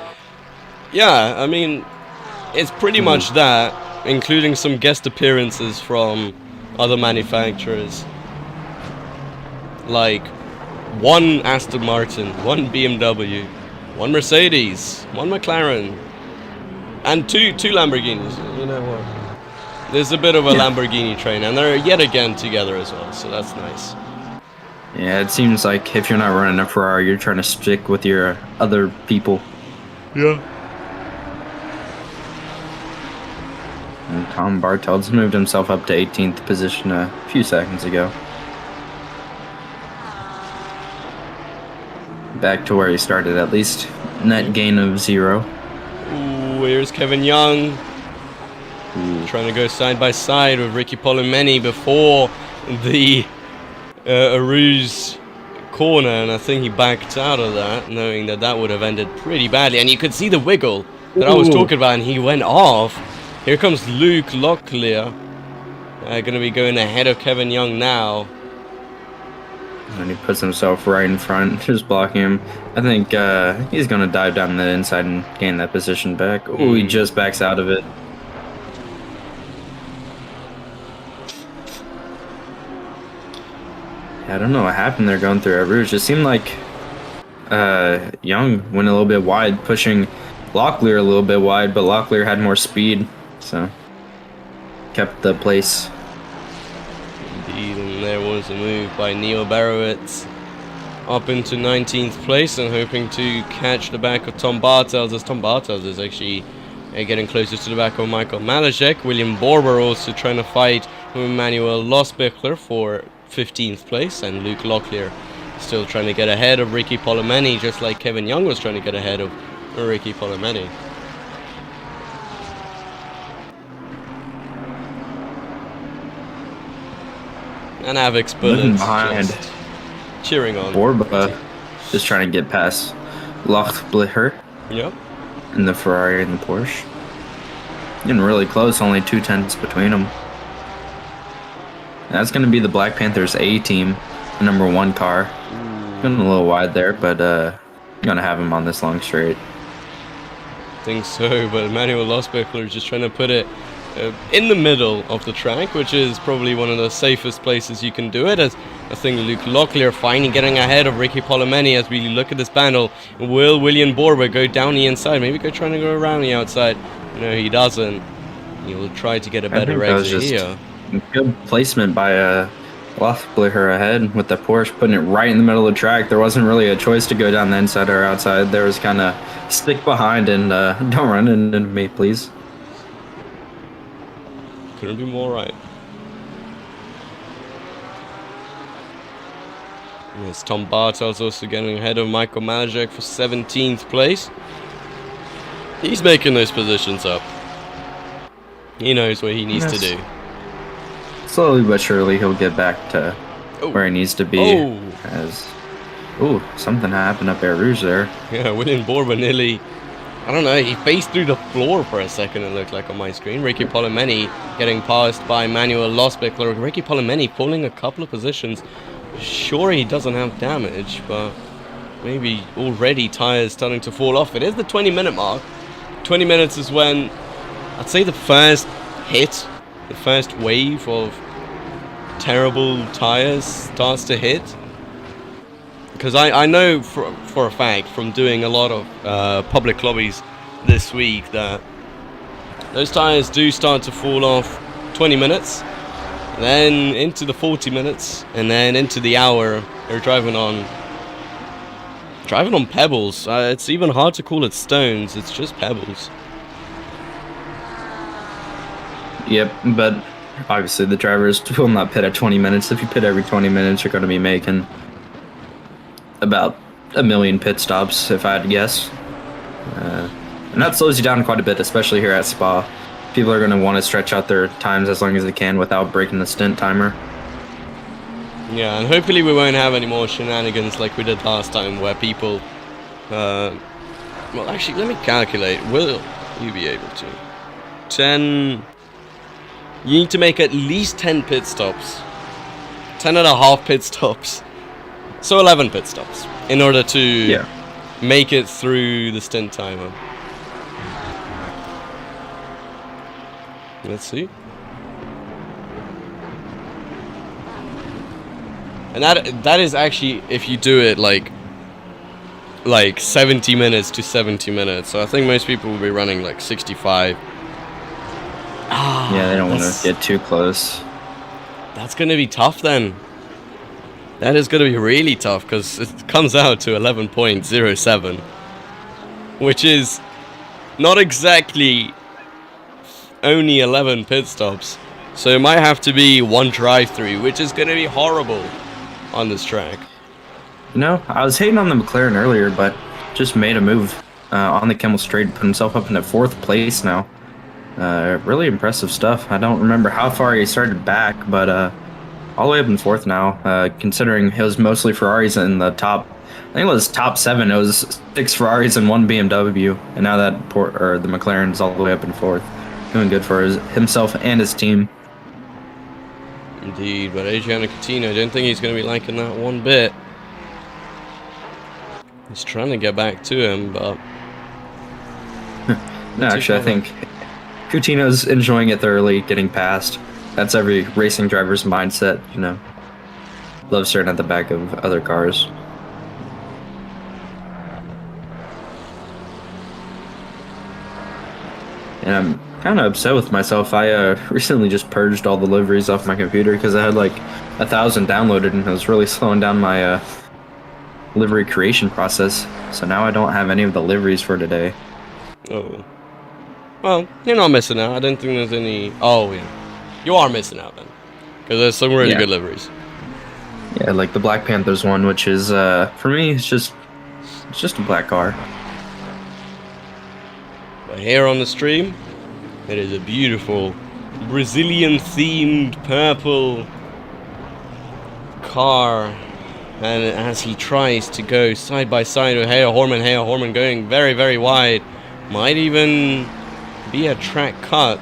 Yeah, I mean, it's pretty much that, including some guest appearances from other manufacturers. Like, one Aston Martin, one BMW, one Mercedes, one McLaren, and two Lamborghinis. You know what? There's a bit of a Lamborghini train, and they're yet again together as well, so that's nice. Yeah, it seems like if you're not running a Ferrari, you're trying to stick with your other people. Yeah. And Tom Bartels moved himself up to 18th position a few seconds ago. Back to where he started, at least. Net gain of 0. Ooh, here's Kevin Young. Trying to go side by side with Ricky Polomeni before the Aru's corner, and I think he backed out of that, knowing that that would have ended pretty badly. And you could see the wiggle that I was talking about, and he went off. Here comes Luke Locklear, going to be going ahead of Kevin Young now. And he puts himself right in front, just blocking him. I think he's going to dive down the inside and gain that position back. Oh, he just backs out of it. I don't know what happened there going through Eau Rouge. It seemed like Young went a little bit wide, pushing Locklear a little bit wide, but Locklear had more speed, so kept the place. Indeed, and there was a move by Neil Barowitz up into 19th place and hoping to catch the back of Tom Bartels, as Tom Bartels is actually getting closer to the back of Michael Malajek. William Borber also trying to fight with Emmanuel Losbichler for 15th place, and Luke Locklear still trying to get ahead of Ricky Polomeni, just like Kevin Young was trying to get ahead of Ricky Polomeni. And Avix Bullets just cheering on. Borba just trying to get past Lochblicher. Yep. In the Ferrari and the Porsche. Getting really close, only 2 tenths between them. That's going to be the Black Panthers A team, the number 1 car. Getting a little wide there, but going to have him on this long straight. I think so, but Emmanuel Losbichler is just trying to put it in the middle of the track, which is probably one of the safest places you can do it. As I think Luke Locklear finally getting ahead of Ricky Polomeni. As we look at this battle, will William Borber go down the inside? Maybe trying to go around the outside. No, he doesn't. He will try to get a better exit here. Good placement by Lothblicher ahead with the Porsche, putting it right in the middle of the track. There wasn't really a choice to go down the inside or outside. There was kind of stick behind and don't run into me, please. Couldn't be more right. Yes, Tom Bartels also getting ahead of Michael Malajek for 17th place. He's making those positions up. He knows what he needs to do. Slowly but surely he'll get back to where he needs to be. Something happened up Air Rouge there. Yeah, William Borba nearly, I don't know, he faced through the floor for a second, it looked like on my screen. Ricky Polomeni getting passed by Emmanuel Losbichler. Ricky Polomeni falling a couple of positions. Sure, he doesn't have damage, but maybe already tires starting to fall off. It is the 20-minute mark. 20 minutes is when I'd say the first hit, the first wave of terrible tires starts to hit. Because I know for a fact from doing a lot of public lobbies this week that those tires do start to fall off 20 minutes, then into the 40 minutes, and then into the hour. They're driving on pebbles. It's even hard to call it stones. It's just pebbles. Yep, but obviously the drivers will not pit at 20 minutes. If you pit every 20 minutes, you're going to be making about 1 million pit stops, if I had to guess. And that slows you down quite a bit, especially here at Spa. People are going to want to stretch out their times as long as they can without breaking the stint timer. Yeah, and hopefully we won't have any more shenanigans like we did last time, where people... well, actually, let me calculate. You'll be able to. 10. You need to make at least 10 pit stops. 10 and a half pit stops. So 11 pit stops. In order to make it through the stint timer. Let's see. And that is actually, if you do it like 70 minutes to 70 minutes. So I think most people will be running like 65. Yeah, they don't want to get too close. That's going to be tough then. That is going to be really tough because it comes out to 11.07. Which is not exactly only 11 pit stops. So it might have to be one drive-through, which is going to be horrible on this track. You know, I was hating on the McLaren earlier, but just made a move on the Kemmel Straight, put himself up into 4th place now. Really impressive stuff. I don't remember how far he started back, but all the way up in 4th now, considering it was mostly Ferraris in the top. I think it was top 7. It was 6 Ferraris and 1 BMW, and now that the McLaren's all the way up in 4th. Doing good for himself and his team. Indeed, but Adriano Coutinho, I don't think he's going to be liking that one bit. He's trying to get back to him, but... No, actually, I think Coutinho's enjoying it thoroughly, getting past. That's every racing driver's mindset, you know. Love starting at the back of other cars. And I'm kind of upset with myself. I recently just purged all the liveries off my computer because I had like 1,000 downloaded and it was really slowing down my livery creation process. So now I don't have any of the liveries for today. Oh. Well, you're not missing out. I don't think there's any... Oh, yeah. You are missing out then. Because there's some really good liveries. Yeah, like the Black Panthers one, which is, for me, it's just a black car. But here on the stream, it is a beautiful Brazilian-themed purple car. And as he tries to go side by side with Heo Horman going very, very wide. Might even be a track cut.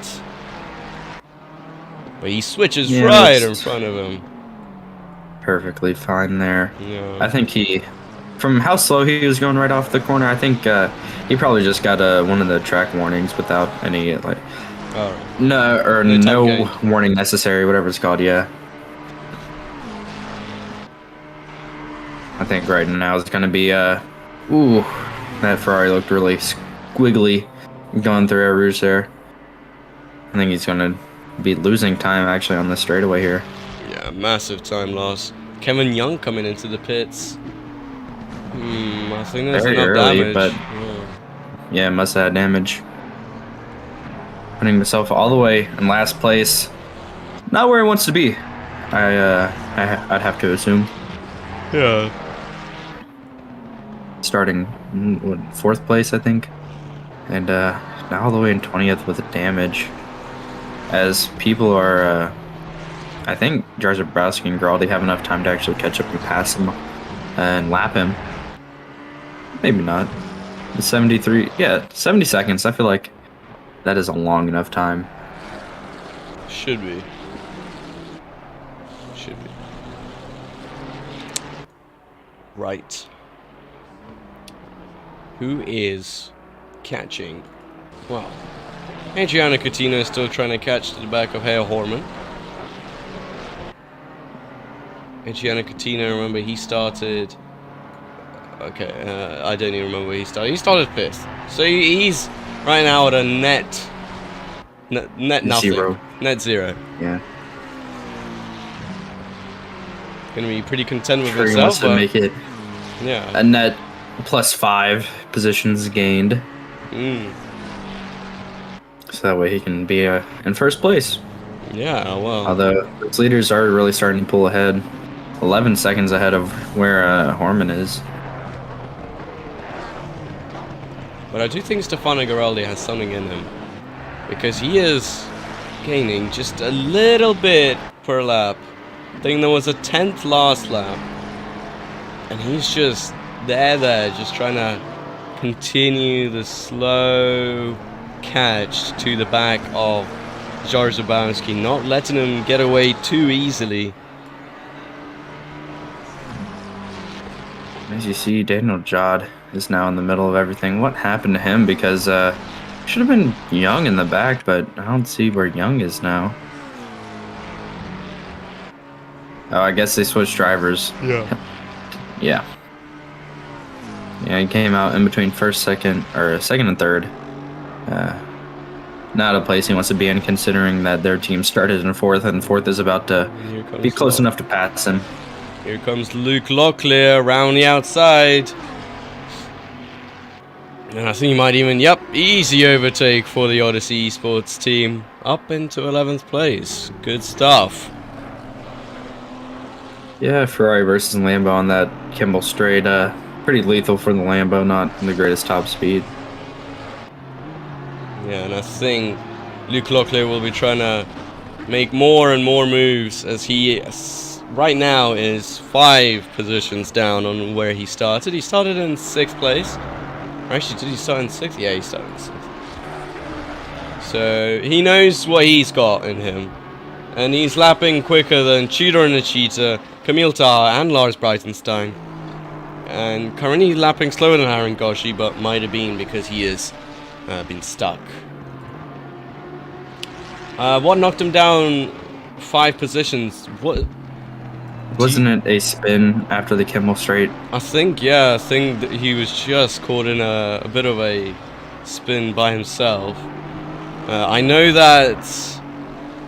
But he switches right in front of him. Perfectly fine there. Yeah. I think from how slow he was going right off the corner, I think he probably just got one of the track warnings without any, like, no warning necessary, whatever it's called, yeah. I think right now it's going to be, ooh, that Ferrari looked really squiggly going through errors there. I think he's going to be losing time actually on the straightaway here. Yeah, massive time loss. Kevin Young coming into the pits. I think there's very enough early, damage. But yeah, must have had damage. Putting himself all the way in last place. Not where he wants to be. I'd have to assume. Yeah. Starting what, 4th place, I think, and now all the way in 20th with damage. As people are, I think Jar Zabrowski and Graldi have enough time to actually catch up and pass him and lap him. Maybe not. 73, yeah, 70 seconds. I feel like that is a long enough time. Should be. Should be. Right. Who is catching? Well, Adriano Coutinho is still trying to catch to the back of Heo Horman. Adriano Coutinho, remember, he started... Okay, I don't even remember where he started. He started 5th. So he's right now at a net nothing. Zero. Net 0. Yeah. Gonna be pretty content with Sure, himself. he wants to make it yeah. a net +5 positions gained. So that way he can be in 1st place. Yeah, well. Although his leaders are really starting to pull ahead. 11 seconds ahead of where Horman is. But I do think Stefano Giraldi has something in him. Because he is gaining just a little bit per lap. I think there was a 10th last lap. And he's just there, just trying to continue the slow catch to the back of Jarzabowski, not letting him get away too easily. As you see, Daniel Jod is now in the middle of everything. What happened to him? Because should have been Young in the back, but I don't see where Young is now. Oh, I guess they switched drivers. Yeah. Yeah. Yeah, he came out in between second and third. Not a place he wants to be in, considering that their team started in fourth, and fourth is about to be close enough to pass him. Here comes Luke Locklear around the outside. And I think he might even, easy overtake for the Odyssey Esports team. Up into 11th place. Good stuff. Yeah, Ferrari versus Lambo on that Kimball straight. Pretty lethal for the Lambo, not the greatest top speed. Yeah, and I think Luke Locklear will be trying to make more and more moves, as he right now is 5 positions down on where he started. He started in 6th place. Actually, did he start in 6th? Yeah, he started in 6th. So he knows what he's got in him. And he's lapping quicker than Tudor and the Cheetah, Camille Taha, and Lars Breitenstein. And currently lapping slower than Aaron Goshi, but might have been because he has been stuck. What knocked him down 5 positions? What? Wasn't it a spin after the Kimball straight? I think that he was just caught in a bit of a spin by himself. I know that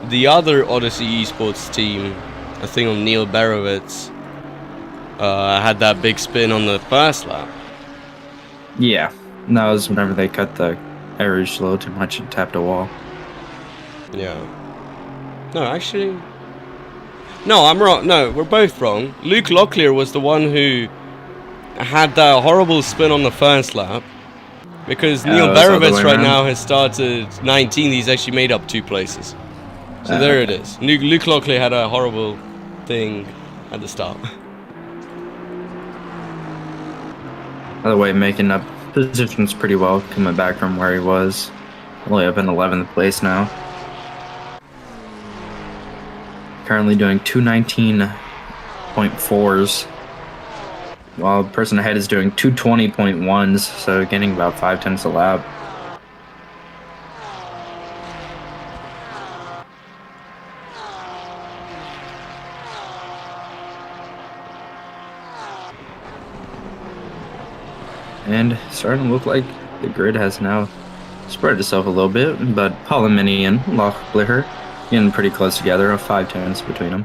the other Odyssey Esports team, I think on Neil Berowitz, had that big spin on the first lap. Yeah, that was whenever they cut the average a little too much and tapped a wall. Yeah. No, actually... No, I'm wrong. No, we're both wrong. Luke Locklear was the one who had that horrible spin on the first lap. Because Neil Berowitz right now has started 19th. He's actually made up 2 places. So there it is. Luke Locklear had a horrible thing at the start. By the way, making up positions pretty well, coming back from where he was. Only up in 11th place now. Currently doing 219.4s, while the person ahead is doing 220.1s, so getting about 5/10 a lap. And starting to look like the grid has now spread itself a little bit, but Palomini and Locklear getting pretty close together, 5/10 between them.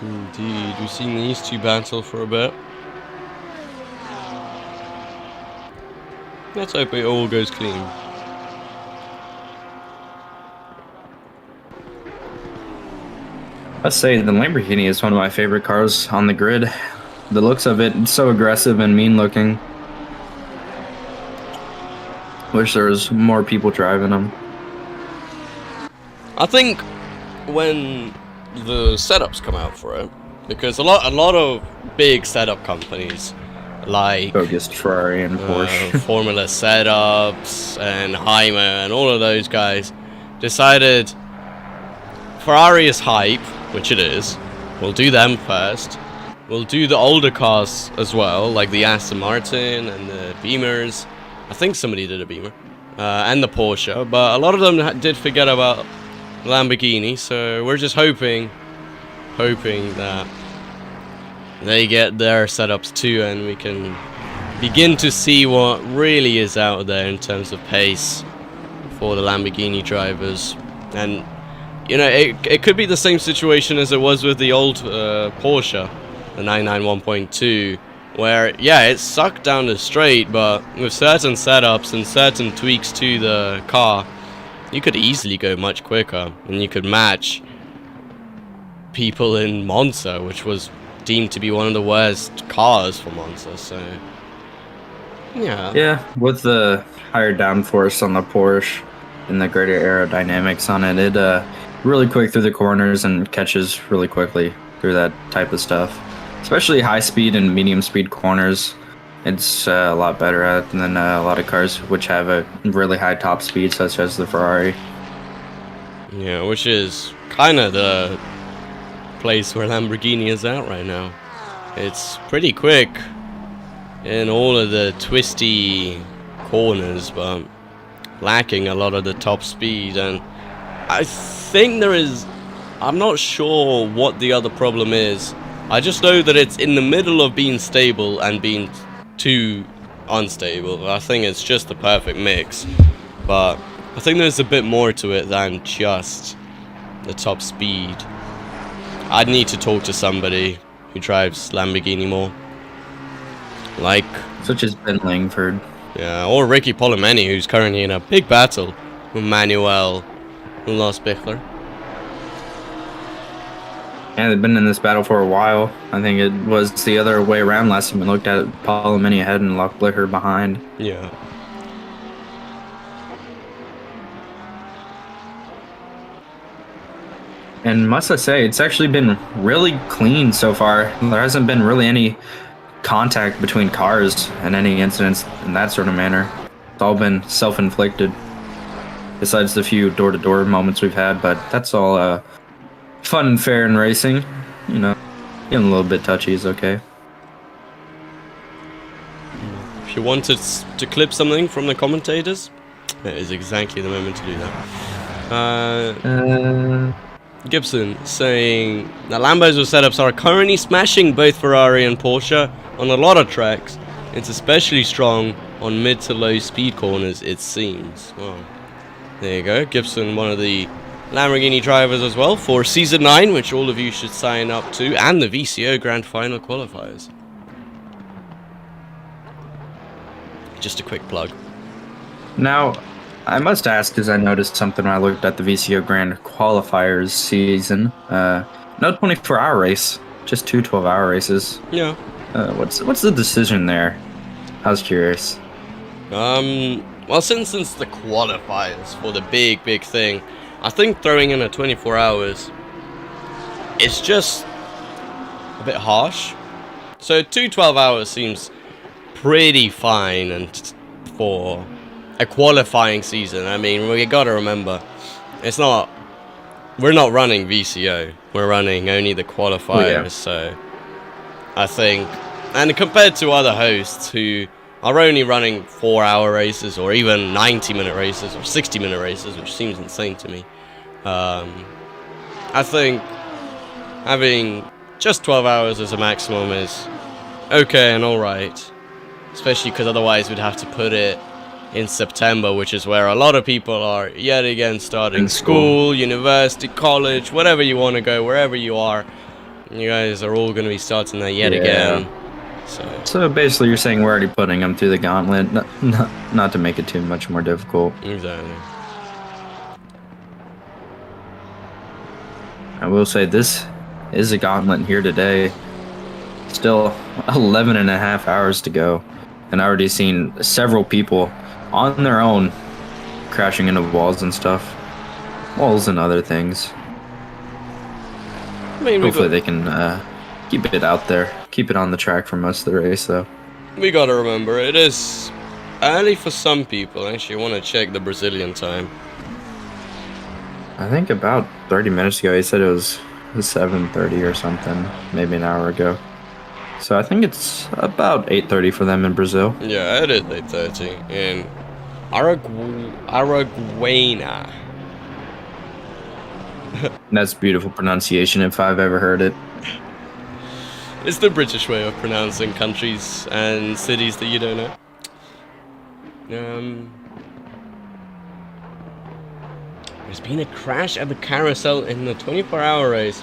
Indeed, we've seen these 2 battle for a bit. Let's hope it all goes clean. I'd say the Lamborghini is one of my favorite cars on the grid. The looks of it, it's so aggressive and mean looking. Wish there was more people driving them. I think when the setups come out for it, because a lot of big setup companies like Focused Ferrari and Porsche, Formula Setups and Hymer and all of those guys decided Ferrari is hype, which it is. We'll do them first. We'll do the older cars as well, like the Aston Martin and the Beamers. I think somebody did a Beamer. And the Porsche, but a lot of them did forget about Lamborghini, so we're just hoping that they get their setups too, and we can begin to see what really is out there in terms of pace for the Lamborghini drivers. And you know, it could be the same situation as it was with the old Porsche, the 991.2, where it sucked down the straight, but with certain setups and certain tweaks to the car, you could easily go much quicker, and you could match people in Monza, which was deemed to be one of the worst cars for Monza. So yeah, with the higher downforce on the Porsche and the greater aerodynamics on it, it really quick through the corners and catches really quickly through that type of stuff, especially high speed and medium speed corners. it's a lot better at than a lot of cars which have a really high top speed, such as the Ferrari. Yeah, which is kind of the place where Lamborghini is at right now. It's pretty quick in all of the twisty corners, but lacking a lot of the top speed. And I think I'm not sure what the other problem is. I just know that it's in the middle of being stable and being too unstable. I think it's just the perfect mix, but I think there's a bit more to it than just the top speed. I'd need to talk to somebody who drives Lamborghini more, like Such as Ben Langford. yeah, or Ricky Polomeni, who's currently in a big battle with Manuel Losbichler. Yeah, they've been in this battle for a while. I think it was the other way around last time we looked at it. Palomini ahead and Lockblicker behind. Yeah. And must I say, it's actually been really clean so far. There hasn't been really any contact between cars and any incidents in that sort of manner. It's all been self-inflicted. Besides the few door-to-door moments we've had, but that's all fun and fair in racing. You know, getting a little bit touchy is okay. If you wanted to clip something from the commentators, it is exactly the moment to do that. Gibson saying that Lambo's setups are currently smashing both Ferrari and Porsche on a lot of tracks. It's especially strong on mid to low speed corners, it seems. Well, there you go. Gibson, one of the Lamborghini drivers as well for Season 9, which all of you should sign up to, and the VCO Grand Final qualifiers. Just a quick plug. Now, I must ask, because I noticed something when I looked at the VCO Grand Qualifiers season. No 24-hour race, just two 12-hour races. Yeah. What's the decision there? I was curious. Well, since the qualifiers for the big thing, I think throwing in a 24 hours is just a bit harsh. So 12 hours seems pretty fine and for a qualifying season. I mean, we gotta remember, we're not running VCO. We're running only the qualifiers. Oh, yeah. So I think, and compared to other hosts who are only running 4-hour races or even 90-minute races or 60-minute races, which seems insane to me, I think having just 12 hours as a maximum is okay and alright. Especially because otherwise we'd have to put it in September, which is where a lot of people are yet again starting school, university, college, whatever you want to go, wherever you are. You guys are all going to be starting that yet again. So basically you're saying we're already putting them through the gauntlet, not to make it too much more difficult. Exactly. I will say this is a gauntlet here today. Still 11 and a half hours to go. And I already seen several people on their own crashing into walls and stuff. Walls and other things. I mean, hopefully they can keep it out there. Keep it on the track for most of the race, though. We gotta remember, it is early for some people. Actually, I want to check the Brazilian time. I think about 30 minutes ago, he said it was 7:30 or something. Maybe an hour ago. So I think it's about 8:30 for them in Brazil. Yeah, it is 8:30 in Araguaina. That's beautiful pronunciation if I've ever heard it. It's the British way of pronouncing countries and cities that you don't know. There's been a crash at the carousel in the 24-hour race.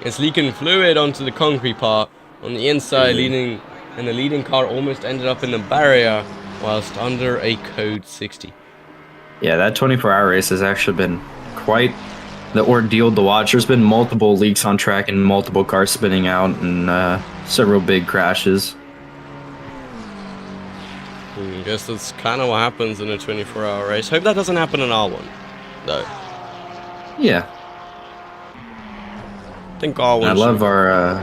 It's leaking fluid onto the concrete part on the inside, and the leading car almost ended up in the barrier whilst under a code 60. Yeah, that 24-hour race has actually been quite the ordeal to watch. There's been multiple leaks on track and multiple cars spinning out and several big crashes. I guess that's kind of what happens in a 24-hour race. Hope that doesn't happen in R1, though. Yeah. I think R1. I love our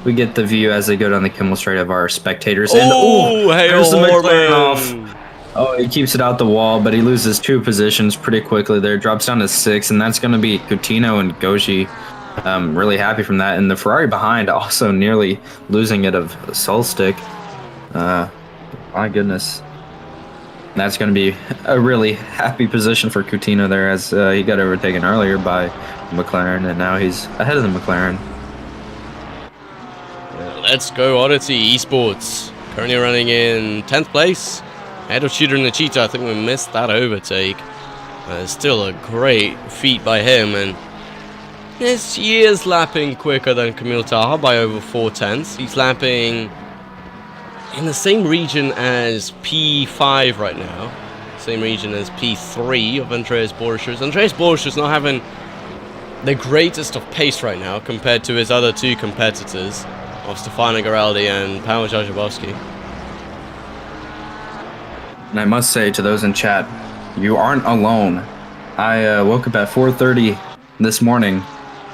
we get the view as they go down the Kimmel Straight of our spectators. And Oh, Hail there's the McLaren off. Horman. Oh, he keeps it out the wall, but he loses 2 positions pretty quickly there. Drops down to 6, and that's going to be Coutinho and Goji. Really happy from that. And the Ferrari behind also nearly losing it of Solstick. My goodness. That's going to be a really happy position for Coutinho there, as he got overtaken earlier by McLaren, and now he's ahead of the McLaren. Let's go Odyssey Esports. Currently running in 10th place. Ahead of Shooter and the Cheetah. I think we missed that overtake. Still a great feat by him, and yes, he is lapping quicker than Camille Taha by over 4/10. He's lapping in the same region as P5 right now. Same region as P3 of Andreas Borchers. Andreas Borchers not having the greatest of pace right now compared to his other 2 competitors of Stefano Garaldi and Paweł Jajabowski. And I must say to those in chat, you aren't alone. I woke up at 4:30 this morning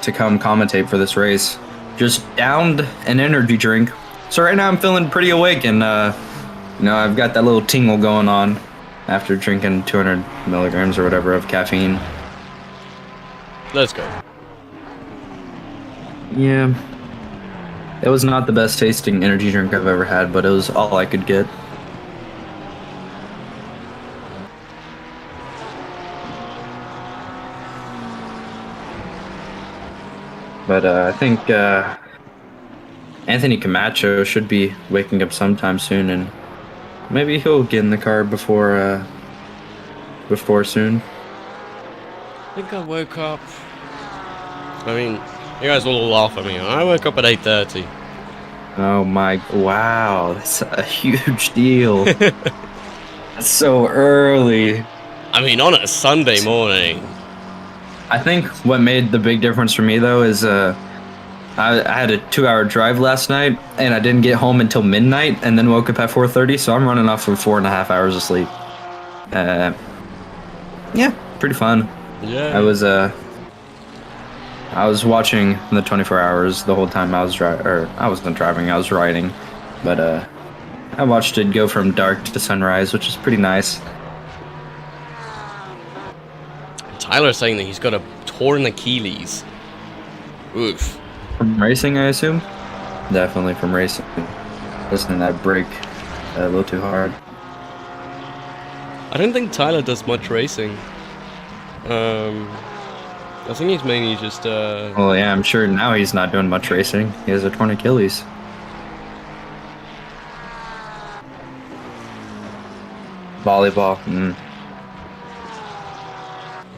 to come commentate for this race. Just downed an energy drink. So right now I'm feeling pretty awake, and I've got that little tingle going on after drinking 200 milligrams or whatever of caffeine. Let's go. Yeah. It was not the best tasting energy drink I've ever had, but it was all I could get. But I think Anthony Camacho should be waking up sometime soon, and maybe he'll get in the car before soon. I think I woke up. I mean, you guys will all laugh at me. I woke up at 8:30. Oh my! Wow, that's a huge deal. That's so early. I mean, on a Sunday morning. I think what made the big difference for me though is I had a 2-hour drive last night, and I didn't get home until midnight, and then woke up at 4:30. So I'm running off of 4.5 hours of sleep. Yeah, pretty fun. Yeah. I was watching the 24 hours the whole time I was driving, or I wasn't driving, I was riding, but I watched it go from dark to sunrise, which is pretty nice. Tyler's saying that he's got a torn Achilles. Oof. From racing, I assume? Definitely from racing. Listening to that brake a little too hard. I don't think Tyler does much racing. I think he's mainly just Well, yeah, I'm sure now he's not doing much racing. He has a torn Achilles. Volleyball.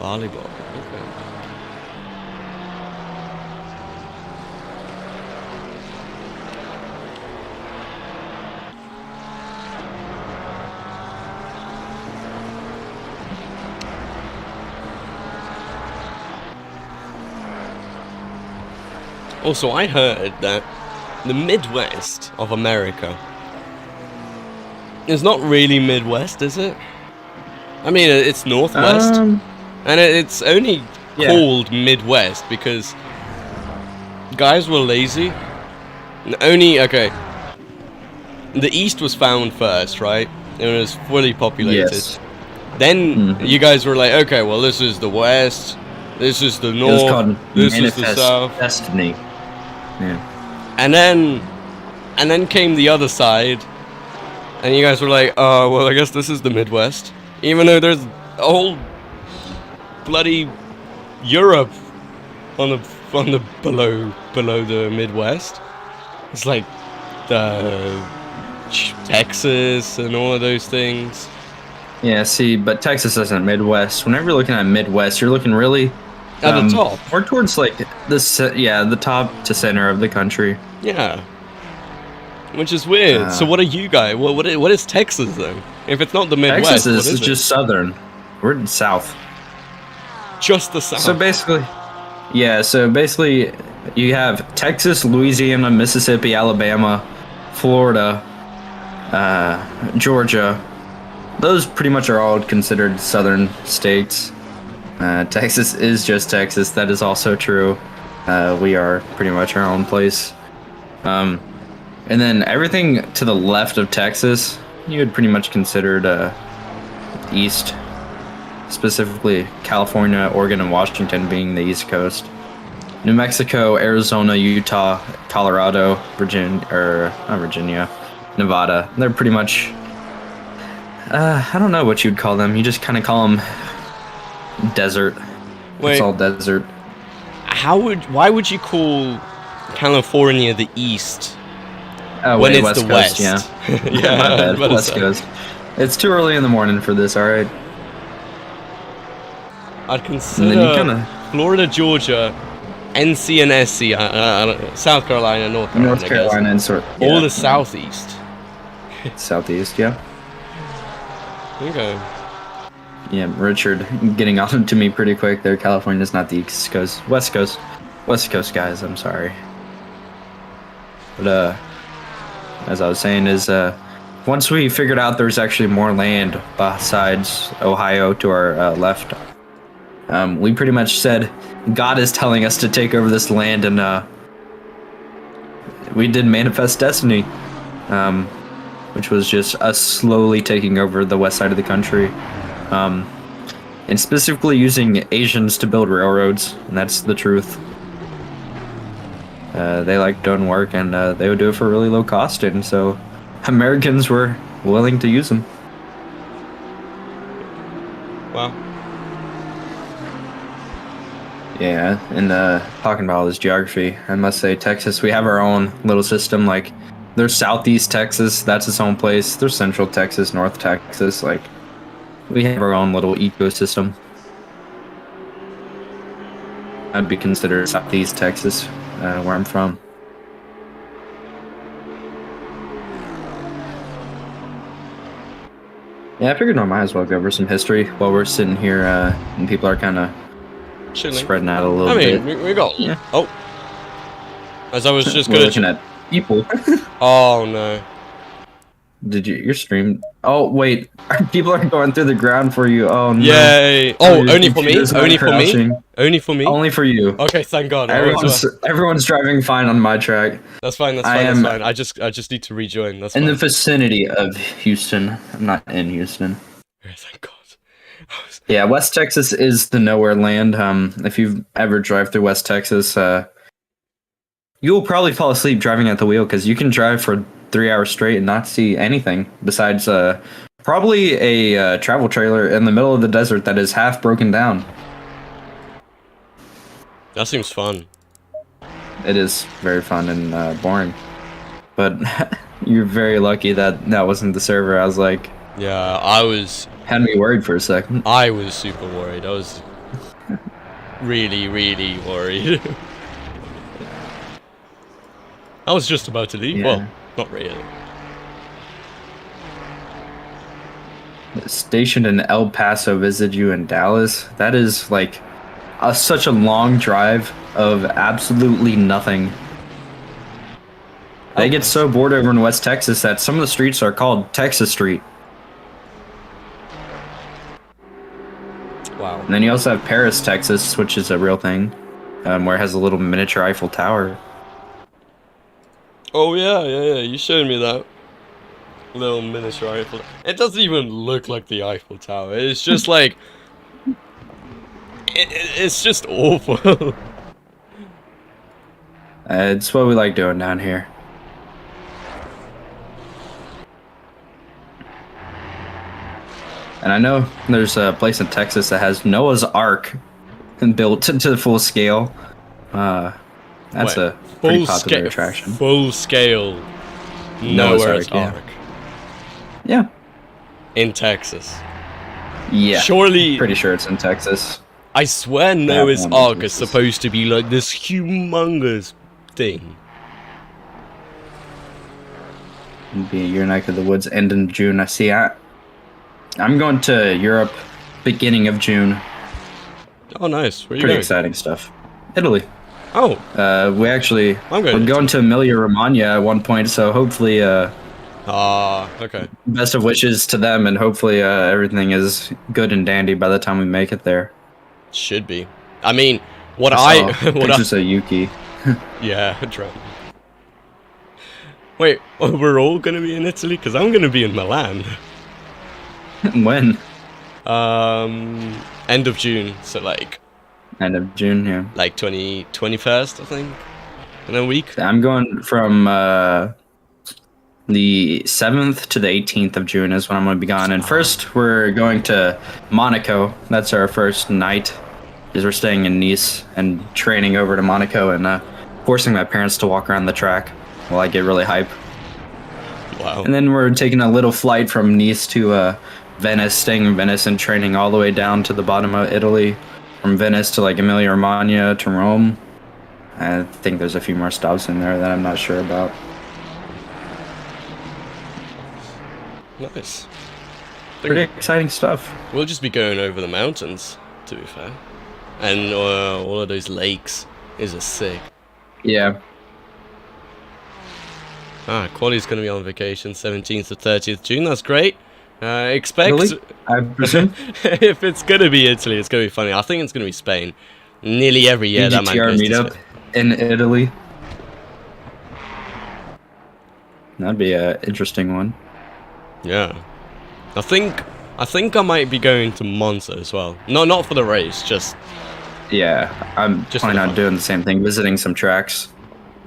volleyball. Okay. Also, I heard that the Midwest of America is not really Midwest, is it? I mean, it's Northwest, and it's only called Midwest because guys were lazy. Okay, the East was found first, right? It was fully populated. Yes. Then you guys were like, okay, well, this is the West, this is the It was North, called this is the Manifest South. Destiny. Yeah. And then came the other side, and you guys were like, well, I guess this is the Midwest. Even though there's a whole bloody Europe on the below the Midwest. It's like Texas and all of those things. Yeah, see, but Texas isn't Midwest. Whenever you're looking at Midwest, you're looking really At the top. More towards like the top to center of the country. Yeah. Which is weird. So what are you guys? What is Texas then? If it's not the Midwest, Texas what is it? just southern. We're in south. Just the South. So basically, you have Texas, Louisiana, Mississippi, Alabama, Florida, Georgia. Those pretty much are all considered southern states. Texas is just Texas. That is also true. We are pretty much our own place. And then everything to the left of Texas, you would pretty much considered east, specifically California, Oregon, and Washington being the East Coast. New Mexico, Arizona, Utah, Colorado, Virginia, or not Virginia, Nevada. They're pretty much, I don't know what you'd call them. You just kind of call them desert. Wait, it's all desert. why would you call California the East Oh, when wait, it's West the Coast, West? yeah. Yeah, My I was bad. about to West say. Coast. It's too early in the morning for this, alright? I'd And then you consider kinda... Florida, Georgia, NC and SC, South Carolina, North Carolina, North Carolina and sort... all yeah, the Southeast. Southeast, yeah. Okay. Yeah, Richard getting on to me pretty quick there. California's not the East Coast. West Coast. West Coast, guys, I'm sorry. But, as I was saying is, once we figured out there's actually more land besides Ohio to our left, we pretty much said, God is telling us to take over this land, and we did manifest destiny, which was just us slowly taking over the west side of the country, and specifically using Asians to build railroads, and that's the truth. They like doing work, and they would do it for really low cost, and so Americans were willing to use them. Wow. Yeah, and talking about all this geography, I must say, Texas, we have our own little system. Like, there's Southeast Texas, that's its own place. There's Central Texas, North Texas. Like, we have our own little ecosystem. I'd be considered Southeast Texas, where I'm from. Yeah, I figured I might as well go over some history while we're sitting here, and people are kind of Chilling. spreading out a little I bit. mean, we got. Yeah. Oh. As I was just We're gonna. looking at people. Oh no. Did you? Your stream? Oh wait, people are going through the ground for you. Oh no. Yay! Oh, Your only for me? computer's not Only for me? crashing. Only for me? Only for you. Okay, thank God. Everyone's driving fine on my track. That's fine. That's I fine. am- That's fine. I just need to rejoin. That's In fine. the vicinity of Houston. I'm not in Houston. Oh, thank God. Yeah, West Texas is the nowhere land. If you've ever drive through West Texas, you will probably fall asleep driving at the wheel because you can drive for 3 hours straight and not see anything besides probably a travel trailer in the middle of the desert that is half broken down. That seems fun. It is very fun and boring, but you're very lucky that that wasn't the server. I was like, Yeah, had me worried for a second. I was super worried. I was really, really worried. I was just about to leave. Yeah. Well, not really. Stationed in El Paso, visited you in Dallas. That is like such a long drive of absolutely nothing. They get so bored over in West Texas that some of the streets are called Texas Street. Wow. And then you also have Paris, Texas, which is a real thing, where it has a little miniature Eiffel Tower. Oh yeah. You showed me that little miniature Eiffel. It doesn't even look like the Eiffel Tower. It's just like it's just awful. It's what we like doing down here. And I know there's a place in Texas that has Noah's Ark built to full scale. That's a pretty popular attraction. Full scale Noah's Noah's Ark, yeah. Ark Yeah. in Texas. Yeah. Surely, Pretty sure it's in Texas. I swear have Noah's one in Ark is Texas. supposed to be like this humongous thing. It'd be your neck of the woods end in June. I see. I'm going to Europe beginning of June. Oh, nice. Where are you Pretty going? exciting stuff. Italy. Oh, We're going going to Emilia Romagna at one point, so hopefully, okay. best of wishes to them, and hopefully, everything is good and dandy by the time we make it there. Should be. I mean, what I I saw pictures of Yuki. yeah, true. Wait, we're all gonna be in Italy? Because I'm gonna be in Milan. When? End of June, so like End of June, yeah. 21st, I think, in a week. I'm going from the 7th to the 18th of June is when I'm going to be gone. And first, we're going to Monaco. That's our first night, because we're staying in Nice and training over to Monaco and forcing my parents to walk around the track while I get really hype. Wow. And then we're taking a little flight from Nice to Venice, staying in Venice and training all the way down to the bottom of Italy. From Venice to like Emilia-Romagna to Rome. I think there's a few more stops in there that I'm not sure about. Nice. Pretty exciting stuff. We'll just be going over the mountains, to be fair. And all of those lakes is a sick. Yeah. Quali's going to be on vacation 17th to 30th June. That's great. Expect... Italy, I presume? If it's going to be Italy, it's going to be funny. I think it's going to be Spain. Nearly every year that man VGTR goes to meetup Spain. in Italy. That'd be an interesting one. Yeah. I think I might be going to Monza as well. No, not for the race, just... Yeah, I'm Just planning for on fun. doing the same thing, visiting some tracks.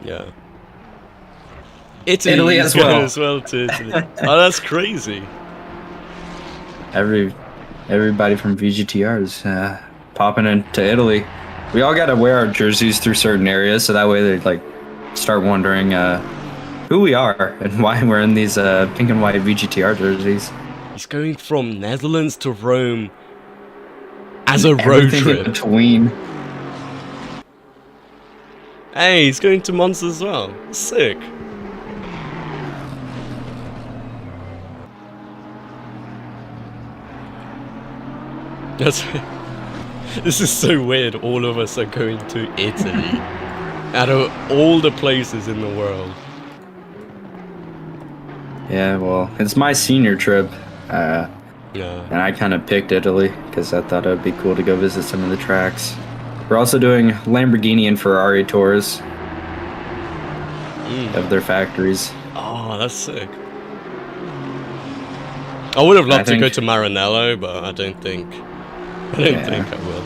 Yeah. Italy as well. as well to Italy. Oh, that's crazy. Everybody from VGTR is popping into Italy. We all got to wear our jerseys through certain areas, so that way they like start wondering who we are and why we're in these pink and white VGTR jerseys. He's going from Netherlands to Rome as a road Everything in trip. between. Hey, he's going to Monza as well. Sick. That's... This is so weird. All of us are going to Italy. Out of all the places in the world. Yeah, well, it's my senior trip. Yeah. And I kind of picked Italy because I thought it would be cool to go visit some of the tracks. We're also doing Lamborghini and Ferrari tours of their factories. Oh, that's sick. I would have loved to think- go to Maranello, but I don't think I will.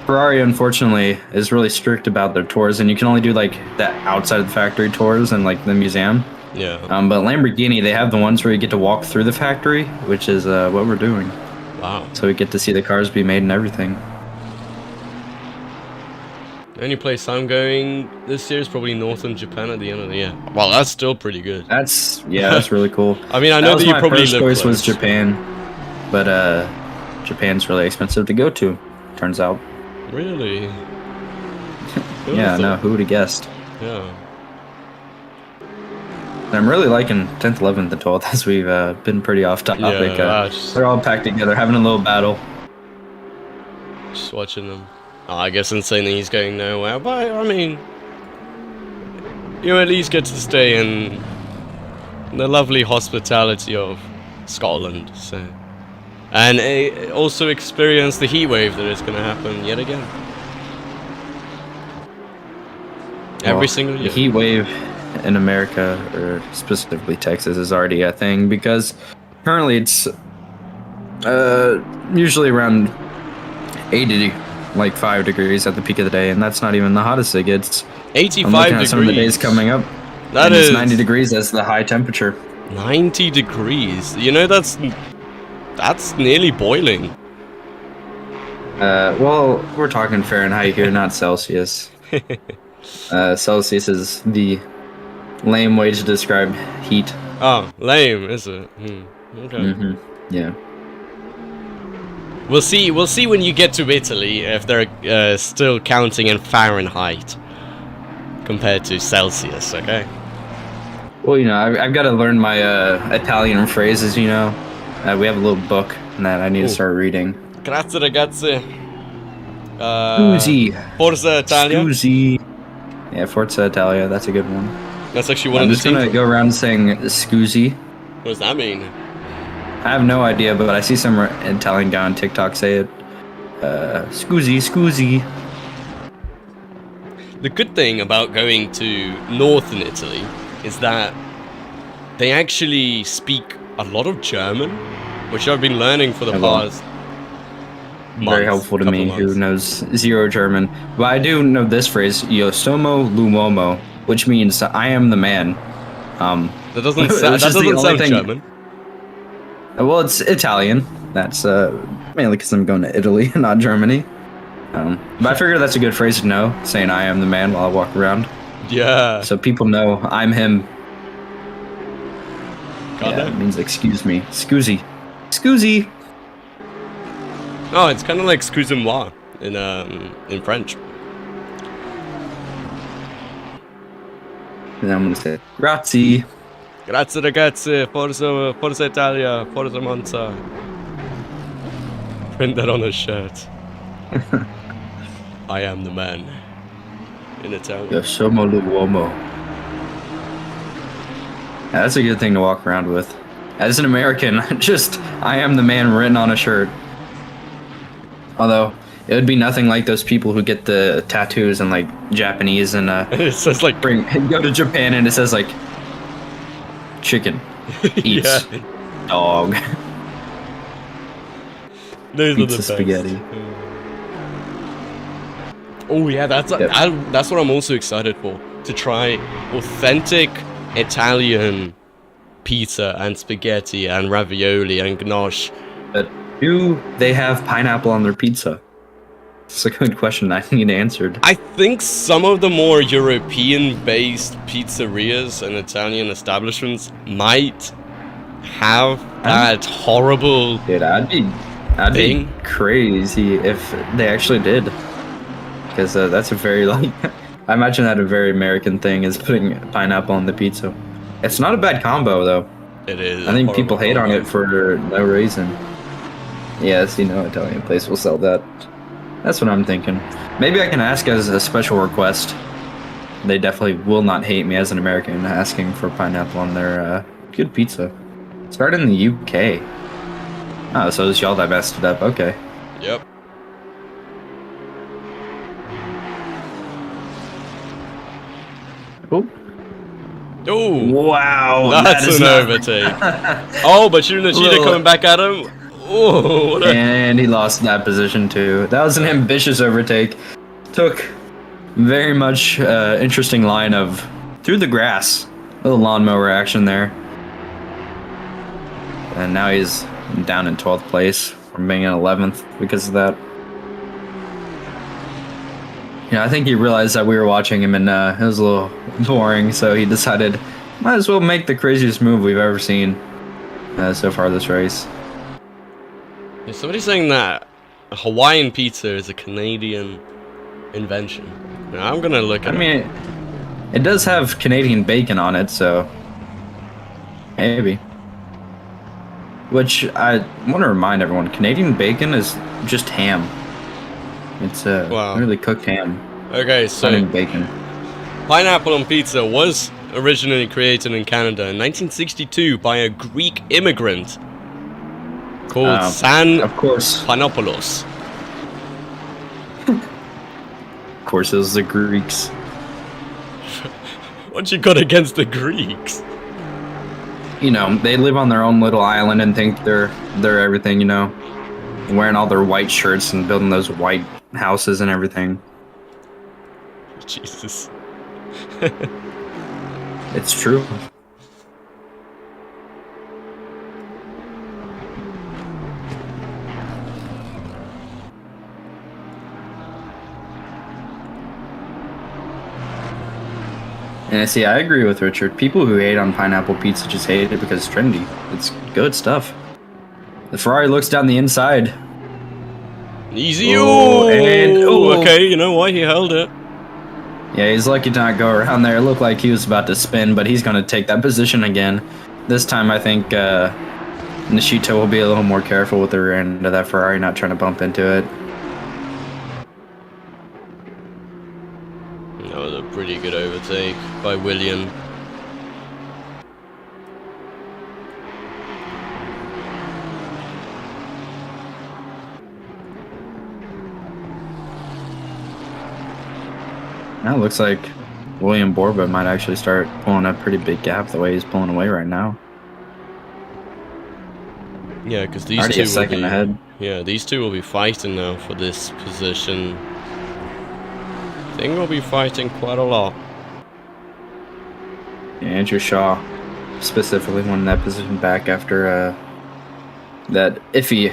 Ferrari, unfortunately, is really strict about their tours, and you can only do like the outside of the factory tours and like the museum. Yeah. But Lamborghini, they have the ones where you get to walk through the factory, which is what we're doing. Wow. So we get to see the cars be made and everything. The only place I'm going this year is probably Northern Japan at the end of the year. Well, that's still pretty good. That's really cool. I mean, I know that you my probably first live choice was close. Japan, but Japan's really expensive to go to. Turns out. Really? Yeah, no, who would have guessed? Yeah. And I'm really liking 10th, 11th, and 12th as we've been pretty off topic. Yeah, They're all packed together, having a little battle. Just watching them. Oh, I guess Insanely he's going nowhere, but I mean, you at least get to stay in the lovely hospitality of Scotland, so. And also experience the heat wave that is going to happen yet again. Every single year. The heat wave in America, or specifically Texas, is already a thing because currently it's usually around 80, like 5 degrees at the peak of the day, and that's not even the hottest it gets. 85 I'm looking degrees. at some of the days coming up. That and is it's 90 degrees. That's the high temperature. 90 degrees. You know, that's nearly boiling. Well, we're talking Fahrenheit here, not Celsius. Celsius is the lame way to describe heat. Oh, lame, is it? Okay. Yeah. We'll see when you get to Italy if they're still counting in Fahrenheit compared to Celsius, okay? Well, you know, I've got to learn my Italian phrases, you know. We have a little book that I need to start reading. Grazie ragazzi. Scusi. Forza Italia. Scusi. Yeah, Forza Italia, that's a good one. That's actually one I'm of the just going to teams. go around saying scusi. What does that mean? I have no idea, but I see some Italian guy on TikTok say it. Scusi, scusi. The good thing about going to northern Italy is that they actually speak a lot of German, which I've been learning for the past months. Very helpful to me, who months. knows zero German. But I do know this phrase, "Io sono l'uomo," which means "I am the man." That doesn't it was that just the doesn't only sound thing- German. Well, it's Italian. That's mainly because I'm going to Italy, not Germany. But I figured that's a good phrase to know, saying "I am the man" while I walk around, Yeah. so people know I'm him. Got Yeah, it? it means excuse me, scusi, scusi. Oh, it's kind of like excusez-moi in French. And I'm gonna say grazie. Grazie ragazzi, forza Italia, forza Monza. Print that on a shirt. I am the man. In Italian. Io sono l'uomo. Yeah, that's a good thing to walk around with. As an American, just "I am the man" written on a shirt. Although it would be nothing like those people who get the tattoos in like Japanese and It says like go to Japan and it says like chicken eats yeah, dog. those are the Pizza best. spaghetti. Oh yeah, that's what I'm also excited for. To try authentic Italian pizza and spaghetti and ravioli and ganache. But do they have pineapple on their pizza? It's a good question I need answered. I think some of the more European-based pizzerias and Italian establishments might have that horrible Dude, I'd be thing. crazy if they actually did. Because that's a very like I imagine that a very American thing is putting pineapple on the pizza. It's not a bad combo though. It is. I think people hate on it for no reason. Yes, Italian place will sell that. That's what I'm thinking. Maybe I can ask as a special request. They definitely will not hate me as an American asking for pineapple on their good pizza. Started in the UK. Oh, so it's y'all that messed it up. Okay. Yep. Cool. Oh, Wow, that's that is an not- overtake. Oh, but shooting the cheetah Little- coming back at him. Oh, what a... And he lost that position too. That was an ambitious overtake. Took very much interesting line of through the grass. Little lawnmower action there. And now he's down in 12th place from being in 11th because of that. Yeah, I think he realized that we were watching him and it was a little boring, so he decided might as well make the craziest move we've ever seen so far this race. Is somebody saying that Hawaiian pizza is a Canadian invention? Now, I'm gonna look at I mean, it does have Canadian bacon on it, so maybe. Which I want to remind everyone, Canadian bacon is just ham. It's Wow. really cooked ham. Okay, so Not even bacon. pineapple on pizza was originally created in Canada in 1962 by a Greek immigrant called San Of course, Panopoulos. it was the Greeks. What you got against the Greeks? They live on their own little island and think they're everything. Wearing all their white shirts and building those white houses and everything. Jesus. It's true. And I see, I agree with Richard. People who hate on pineapple pizza just hate it because it's trendy. It's good stuff. The Ferrari looks down the inside. Easy. Oh, and- oh. Okay, you know what? He held it. Yeah, he's lucky to not go around there. It looked like he was about to spin, but he's going to take that position again. This time, I think Nishito will be a little more careful with the rear end of that Ferrari, not trying to bump into it. That was a pretty good overtake by William. Now it looks like William Borba might actually start pulling a pretty big gap the way he's pulling away right now. Yeah, because these Already two a second ahead. Yeah, these two will be fighting now for this position. I think we'll be fighting quite a lot. Yeah, Andrew Shaw specifically won that position back after that iffy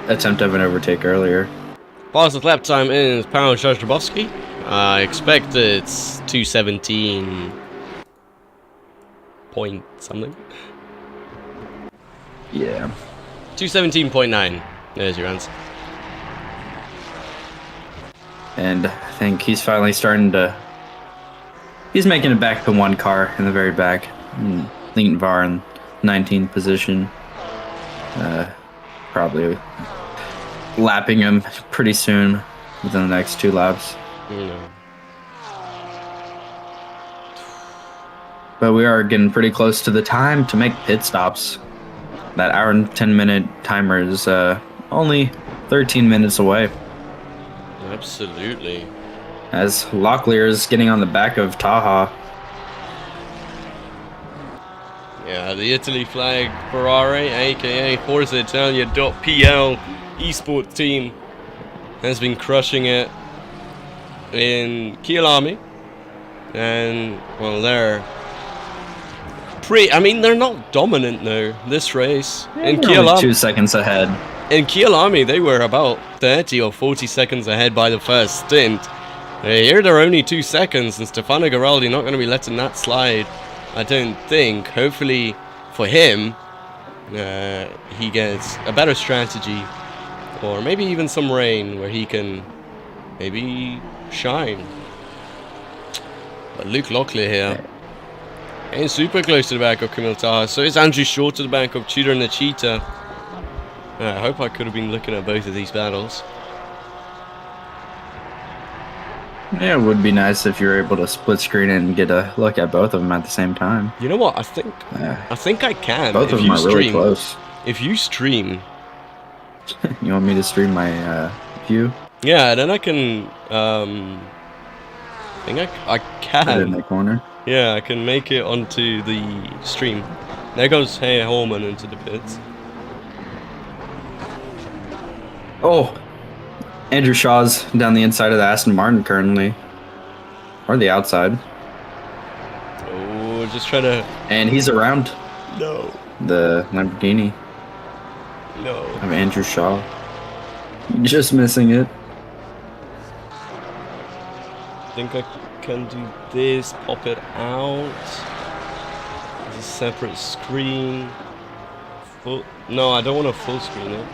attempt of an overtake earlier. Fastest lap time is Paweł Jastrabowski. I expect it's 2:17 point something. Yeah. 2:17.9. There's your answer. And I think he's finally starting to... He's making it back to one car in the very back. Lincoln Var in 19th position. Probably lapping him pretty soon within the next 2 laps. But we are getting pretty close to the time to make pit stops. That hour and 10-minute timer is only 13 minutes away. Absolutely. As Locklear is getting on the back of Taha. Yeah, the Italy flag Ferrari, aka Forza Italia.pl esports team, has been crushing it in Kyalami. And, well, they're they're not dominant though, this race. In Kyalami, 2 seconds ahead. In Kyalami, they were about 30 or 40 seconds ahead by the first stint. Here they're only 2 seconds, and Stefano Giraldi not going to be letting that slide, I don't think. Hopefully for him, he gets a better strategy, or maybe even some rain where he can maybe shine. But Luke Locklear here, getting super close to the back of Kamil Taha. So is Andrew Short to the back of Tudor and the Cheetah. I hope I could have been looking at both of these battles. Yeah, it would be nice if you were able to split screen and get a look at both of them at the same time. You know what? I think I can. Both of them are really close. If you stream, you want me to stream my view? Yeah, then I can. I think I can. Put it in the corner. Yeah, I can make it onto the stream. There goes Hey Holman into the pits. Oh, Andrew Shaw's down the inside of the Aston Martin currently. Or the outside. Oh, just trying to... And he's around. No. The Lamborghini. No. Of Andrew Shaw. Just missing it. I think I can do this, pop it out. There's a separate screen. No, I don't want to full screen it.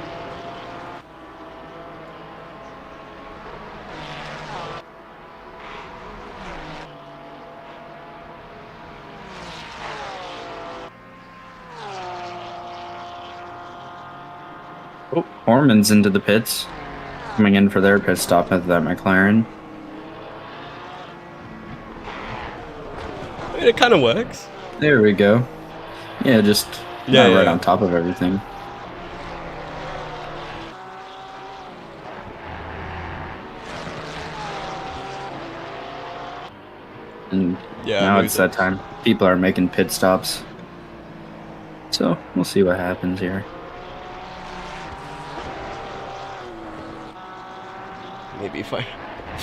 Oh, Horman's into the pits. Coming in for their pit stop at that McLaren. I mean, it kind of works. There we go. Yeah, just right on top of everything. And now it's that time. People are making pit stops. So we'll see what happens here. Maybe if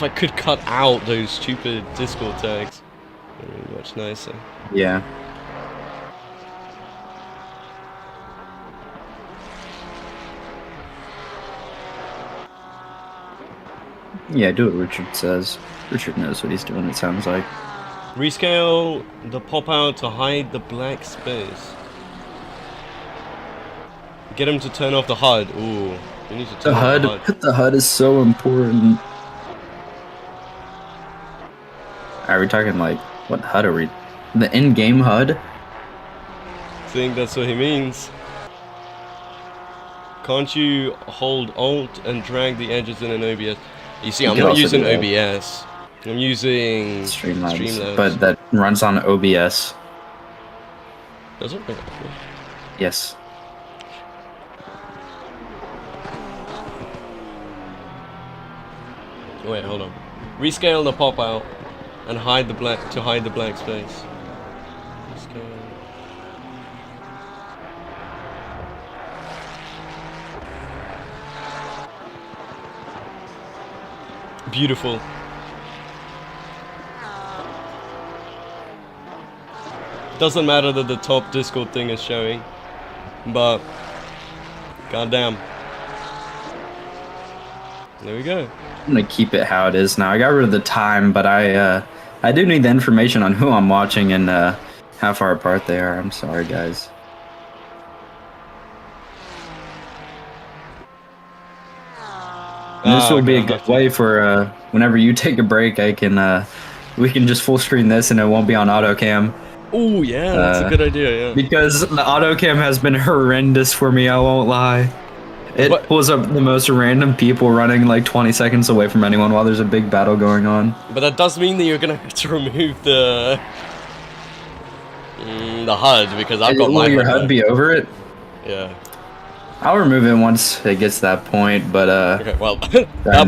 I could cut out those stupid Discord tags, it would be much nicer. Yeah. Yeah, do what Richard says. Richard knows what he's doing, it sounds like. Rescale the pop out to hide the black space. Get him to turn off the HUD. Ooh. You need to turn off the HUD. The HUD is so important. Are we talking like, what HUD are we? The in-game HUD? I think that's what he means. Can't you hold Alt and drag the edges in an OBS? You see, I'm not using OBS. I'm using Streamlabs. But that runs on OBS. Does it? Yes. Wait, hold on. Rescale the pop out. and hide the black space. Let's go. Beautiful. Doesn't matter that the top Discord thing is showing, but goddamn. There we go. I'm gonna keep it how it is now. I got rid of the time, but I do need the information on who I'm watching and how far apart they are. I'm sorry, guys. And this will be a good way for whenever you take a break, I can we can just full screen this and it won't be on auto cam. Oh yeah, that's a good idea. Yeah. Because the auto cam has been horrendous for me. I won't lie. It pulls up the most random people running like 20 seconds away from anyone while there's a big battle going on. But that does mean that you're gonna have to remove the HUD because I've got my. Will your HUD be over it? Yeah. I'll remove it once it gets to that point, but okay, well,